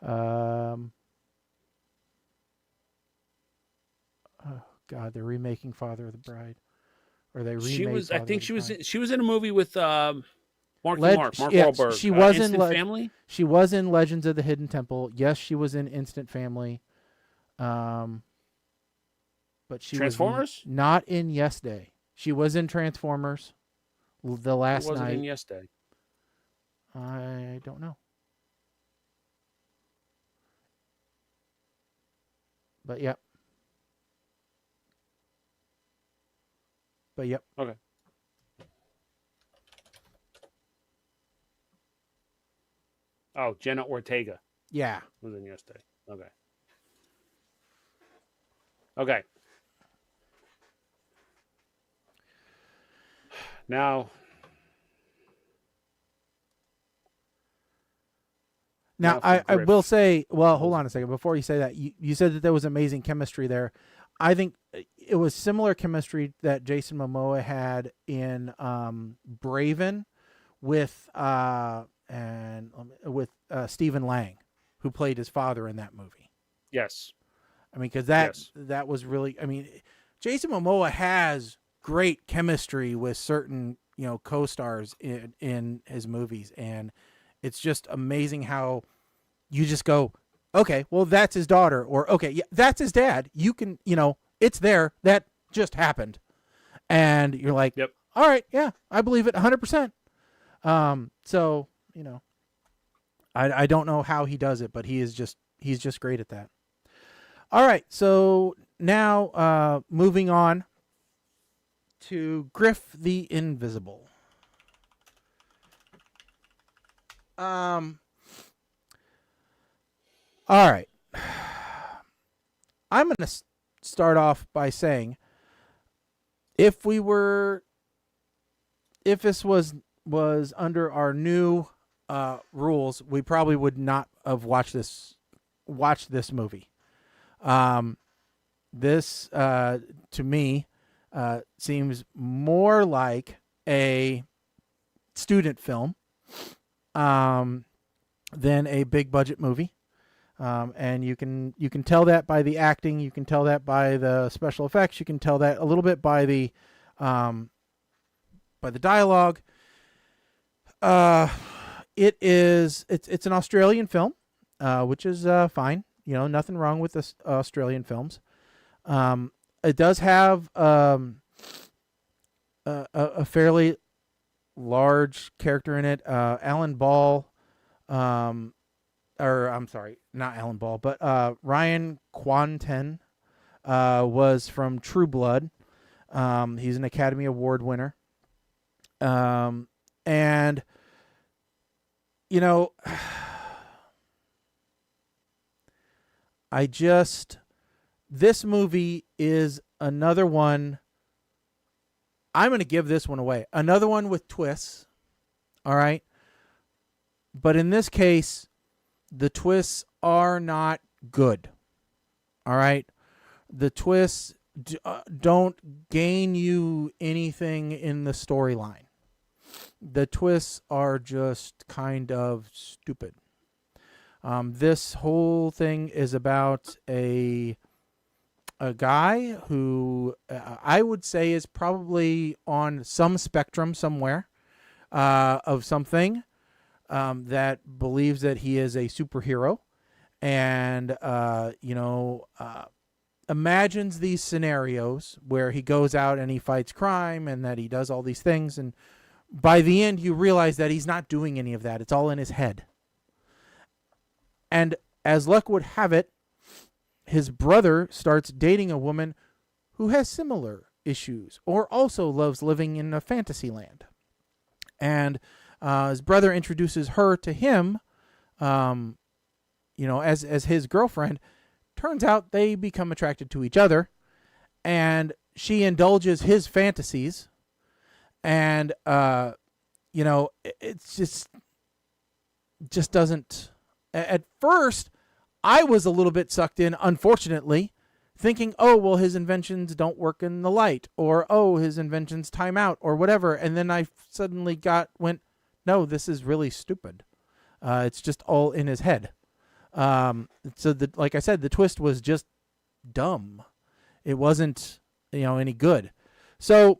Oh God, they're remaking Father of the Bride, or they remade. She was in a movie with Mark Wahlberg. She was in Family. She was in Legends of the Hidden Temple. Yes, she was in Instant Family. But she Transformers? was not in Yes Day. She was in Transformers. The Last Night. Wasn't in Yes Day. I don't know. But yep. Okay. Oh, Jenna Ortega. Yeah. Was in Yes Day. Okay. Okay. Now, Now, for I Griff. will say, well, hold on a second. Before you say that, you said that there was amazing chemistry there. I think it was similar chemistry that Jason Momoa had in Braven with Stephen Lang, who played his father in that movie. Yes. I mean, because Yes. that was really. I mean, Jason Momoa has great chemistry with certain co-stars in his movies, and it's just amazing how you just go, okay, well, that's his daughter, or okay, yeah, that's his dad. You can, it's there. That just happened, and you're like, Yep. all right, yeah, I believe it 100%. So I don't know how he does it, but he's just great at that. All right, so now moving on to Griff the Invisible. All right. I'm going to start off by saying if this was under our new rules, we probably would not have watched this movie. This to me seems more like a student film than a big budget movie. And you can tell that by the acting, you can tell that by the special effects, you can tell that a little bit by the dialogue. It's an Australian film, which is fine. Nothing wrong with this Australian films. It does have a fairly large character in it. Alan Ball, or I'm sorry, not Alan Ball, but Ryan Kwanten was from True Blood. He's an Academy Award winner. And this movie is another one. I'm going to give this one away. Another one with twists. All right. But in this case, the twists are not good. All right. The twists don't gain you anything in the storyline. The twists are just kind of stupid. This whole thing is about a guy who I would say is probably on some spectrum somewhere of something that believes that he is a superhero and, imagines these scenarios where he goes out and he fights crime and that he does all these things. And by the end, you realize that he's not doing any of that. It's all in his head. And as luck would have it, his brother starts dating a woman who has similar issues or also loves living in a fantasy land. And his brother introduces her to him, as his girlfriend. Turns out they become attracted to each other, and she indulges his fantasies. And, it's just doesn't. At first, I was a little bit sucked in, unfortunately, thinking, oh, well, his inventions don't work in the light, or, oh, his inventions time out, or whatever. And then I suddenly went, no, this is really stupid. It's just all in his head. So like I said, the twist was just dumb. It wasn't, any good. So,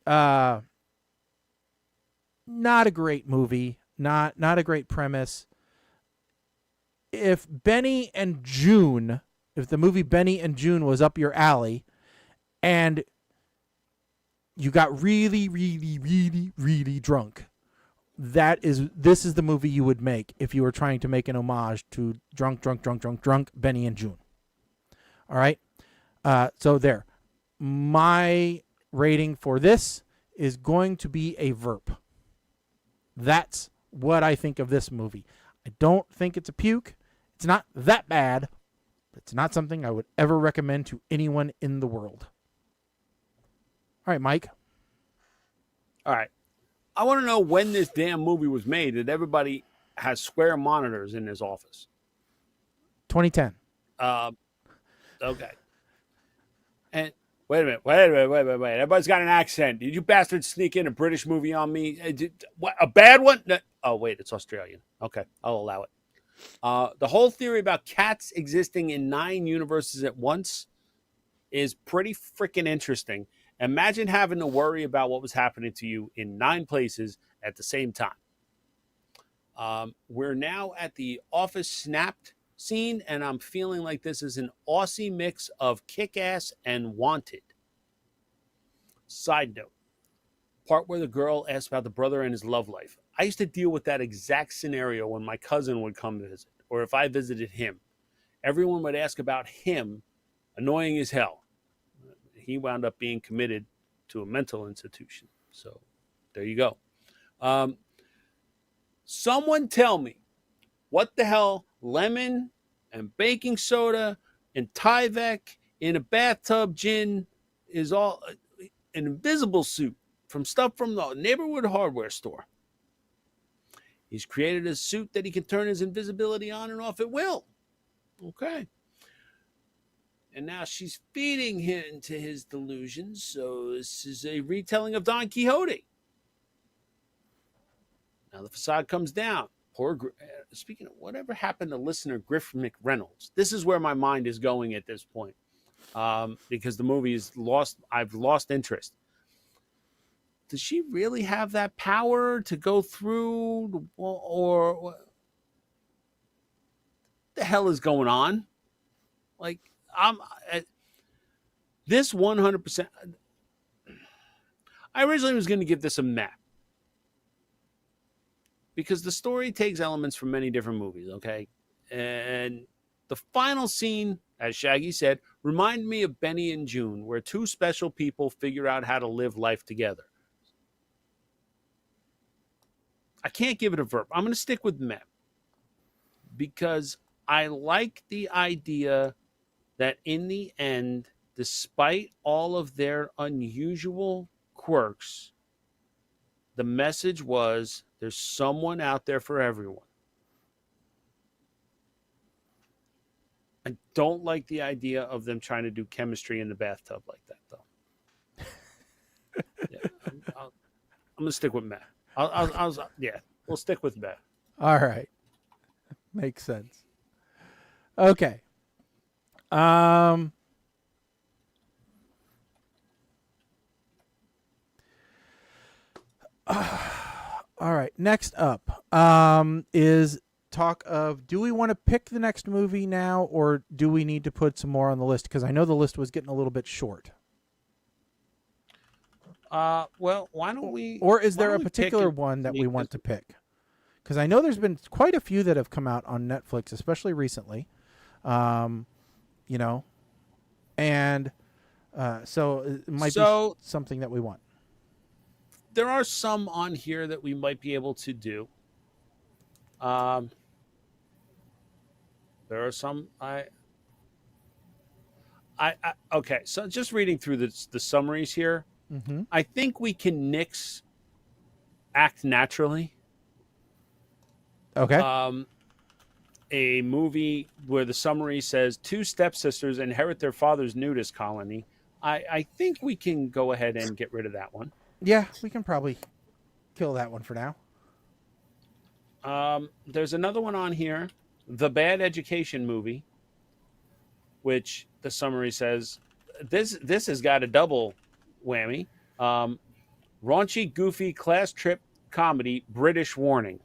not a great movie, not a great premise. If the movie Benny and June was up your alley and you got really, really, really, really drunk, this is the movie you would make if you were trying to make an homage to drunk Benny and June. All right. So there, my rating for this is going to be a VERP. That's what I think of this movie. I don't think it's a puke. It's not that bad, It's not something I would ever recommend to anyone in the world. All right, Mike. All right. I want to know when this damn movie was made that everybody has square monitors in his office. 2010. Okay. And wait a minute. Everybody's got an accent. Did you bastards sneak in a British movie on me? What, a bad one? No. Oh, wait, it's Australian. Okay, I'll allow it. The whole theory about cats existing in 9 universes at once is pretty freaking interesting. Imagine having to worry about what was happening to you in 9 places at the same time. We're now at the Office Snapped scene, and I'm feeling like this is an Aussie mix of Kick-Ass and Wanted. Side note, part where the girl asks about the brother and his love life. I used to deal with that exact scenario when my cousin would come visit, or if I visited him. Everyone would ask about him, annoying as hell. He wound up being committed to a mental institution. So there you go. Someone tell me what the hell lemon and baking soda and Tyvek in a bathtub gin is all an invisible suit from stuff from the neighborhood hardware store. He's created a suit that he can turn his invisibility on and off at will. Okay. And now she's feeding him to his delusions. So this is a retelling of Don Quixote. Now the facade comes down. Speaking of whatever happened to listener Griff McReynolds, this is where my mind is going at this point, because the movie is lost. I've lost interest. Does she really have that power to go through, or what the hell is going on? Like, this 100%. I originally was going to give this a meh, because the story takes elements from many different movies, okay? And the final scene, as Shaggy said, reminded me of Benny and June, where 2 special people figure out how to live life together. I can't give it a verb. I'm going to stick with meh, because I like the idea that in the end, despite all of their unusual quirks, the message was there's someone out there for everyone. I don't like the idea of them trying to do chemistry in the bathtub like that, though. Yeah, I'm going to stick with meh. Yeah, we'll stick with meh. All right. Makes sense. Okay. All right. Next up is talk of, do we want to pick the next movie now, or do we need to put some more on the list? Because I know the list was getting a little bit short. Well, why don't we? Or is there a particular one that we want to pick? Because I know there's been quite a few that have come out on Netflix, especially recently. You know, and so it might be something that we want. There are some on here that we might be able to do. There are some okay. So just reading through the summaries here, I think we can nix Act Naturally. Okay. A movie where the summary says 2 stepsisters inherit their father's nudist colony. I think we can go ahead and get rid of that one. Yeah, we can probably kill that one for now. There's another one on here, The Bad Education Movie, which the summary says this has got a double whammy. Raunchy, goofy, class trip comedy, British warning.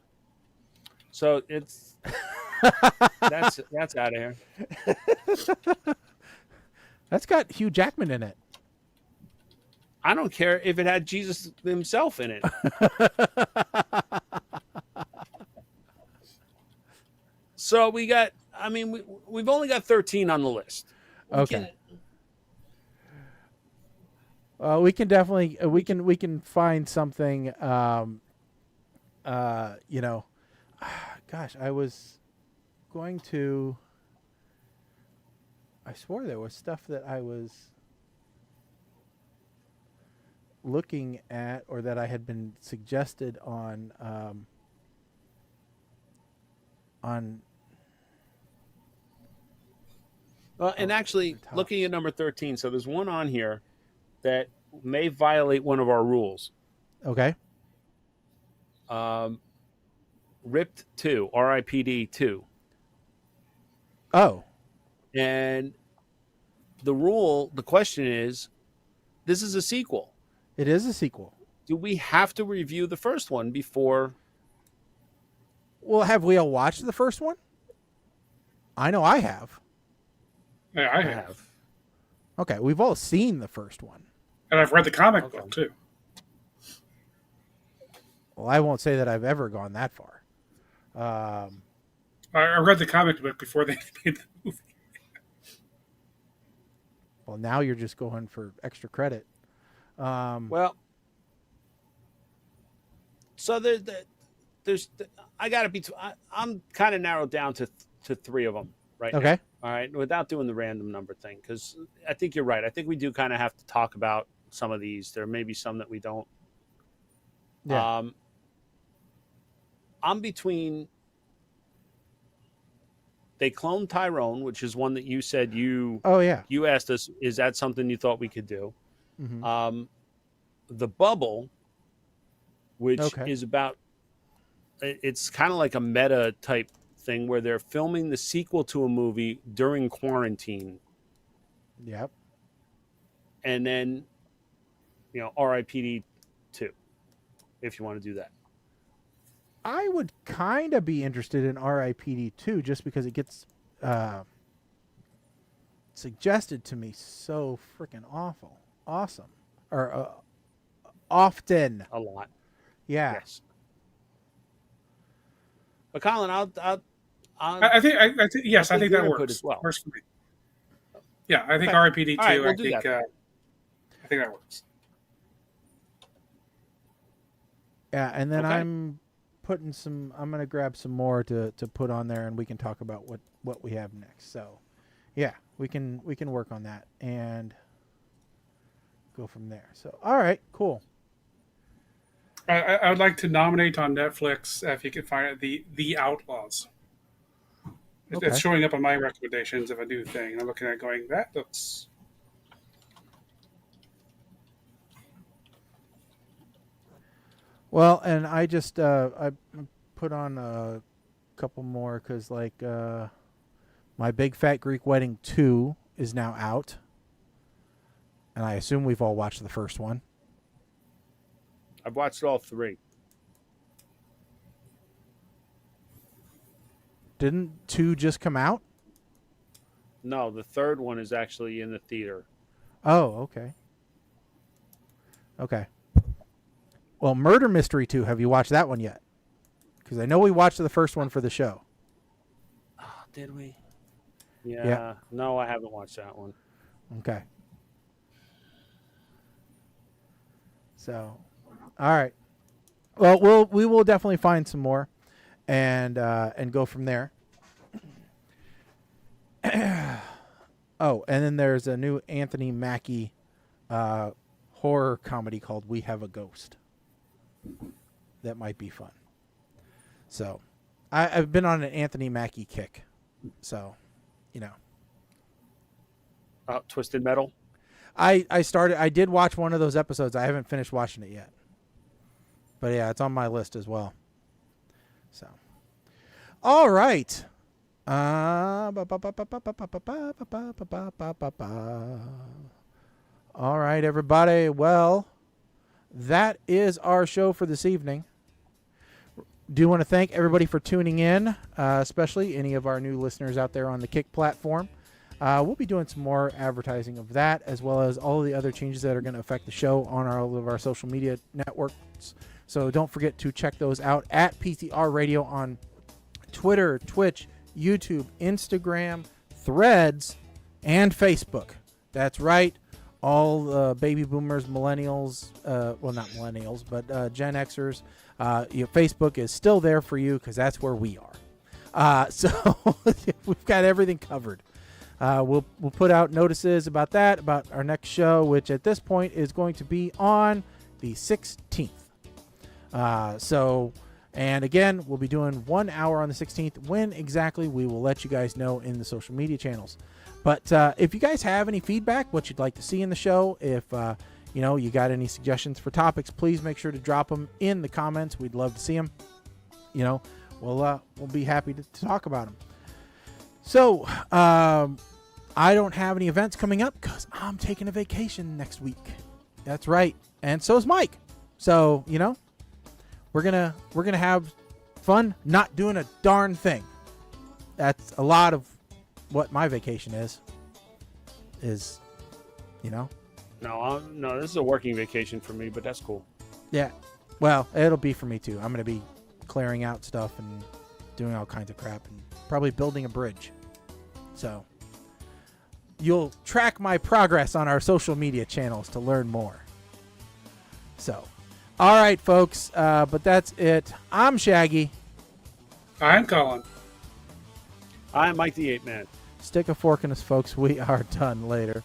So it's that's out of here. That's got Hugh Jackman in it. I don't care if it had Jesus himself in it. So we got, I mean, we've only got 13 on the list. Okay. We can definitely, we can find something, you know, gosh, I was going to, I swore there was stuff that I was looking at or that I had been suggested on Well, and actually, the tops. looking at number 13, so there's one on here that may violate one of our rules. Okay. Ripped 2, RIPD 2. Oh. And the question is, this is a sequel. It is a sequel. Do we have to review the first one before? Well, have we all watched the first one? I know I have. Yeah, I have. Okay, we've all seen the first one. And I've read the comic book, too. Well, I won't say that I've ever gone that far. I read the comic book before they made the movie. Well, now you're just going for extra credit. Well, so there's I got to be. I'm kind of narrowed down to 3 of them right now. Okay. All right, without doing the random number thing, because I think you're right. I think we do kind of have to talk about some of these. There may be some that we don't. Yeah. I'm between. They cloned Tyrone, which is one that you said you. Oh yeah. You asked us, is that something you thought we could do? Mm-hmm. The Bubble, which Okay. is about. It's kind of like a meta type thing where they're filming the sequel to a movie during quarantine, Yep. and then, RIPD 2, if you want to do that. I would kind of be interested in RIPD 2 just because it gets suggested to me so freaking awesome, or often. A lot. Yeah. Yes. But Colin, I think yes, I think that input works. as well. Works for me. Yeah, I think Okay. RIPD 2. All right, we'll I do think that. I think that works. Yeah, and then Okay. I'm going to grab some more to put on there, and we can talk about what we have next. So, yeah, we can work on that and go from there. So, all right, cool. I would like to nominate on Netflix, if you can find it, the Outlaws. Okay. It's showing up on my recommendations of a new thing. And I'm looking at it going, that looks. Well, and I just I put on a couple more because my Big Fat Greek Wedding 2 is now out, and I assume we've all watched the first one. I've watched all 3. Didn't 2 just come out? No, the third one is actually in the theater. Oh, okay. Okay. Well, Murder Mystery 2, have you watched that one yet? Because I know we watched the first one for the show. Oh, did we? Yeah. Yeah. No, I haven't watched that one. Okay. So, all right. Well, we will definitely find some more, and go from there. Oh, and then there's a new Anthony Mackie horror comedy called We Have a Ghost. That might be fun. So, I've been on an Anthony Mackie kick. So, Twisted Metal. I did watch one of those episodes. I haven't finished watching it yet. But yeah, it's on my list as well. So, all right. All right, everybody. Well, that is our show for this evening. Do want to thank everybody for tuning in, especially any of our new listeners out there on the Kick platform. We'll be doing some more advertising of that, as well as all of the other changes that are going to affect the show on all of our social media networks. So don't forget to check those out at PTR Radio on Twitter, Twitch, YouTube, Instagram, Threads, and Facebook. That's right. All baby boomers, millennials, well, not millennials, but Gen Xers. Facebook is still there for you because that's where we are. So we've got everything covered. We'll put out notices about that, about our next show, which at this point is going to be on the 16th. And again, we'll be doing 1 hour on the 16th. When exactly, we will let you guys know in the social media channels. But if you guys have any feedback, what you'd like to see in the show, if you got any suggestions for topics, please make sure to drop them in the comments. We'd love to see them. We'll be happy to talk about them. So I don't have any events coming up because I'm taking a vacation next week. That's right, and so is Mike. So we're gonna have fun not doing a darn thing. That's a lot of what my vacation is. No, this is a working vacation for me, but that's cool. Yeah, well, it'll be for me too. I'm gonna be clearing out stuff and doing all kinds of crap and probably building a bridge. So you'll track my progress on our social media channels to learn more. So, all right, folks, but that's it. I'm Shaggy. I'm Colin. I'm Mike the Ape Man. Stick a fork in us, folks. We are done later.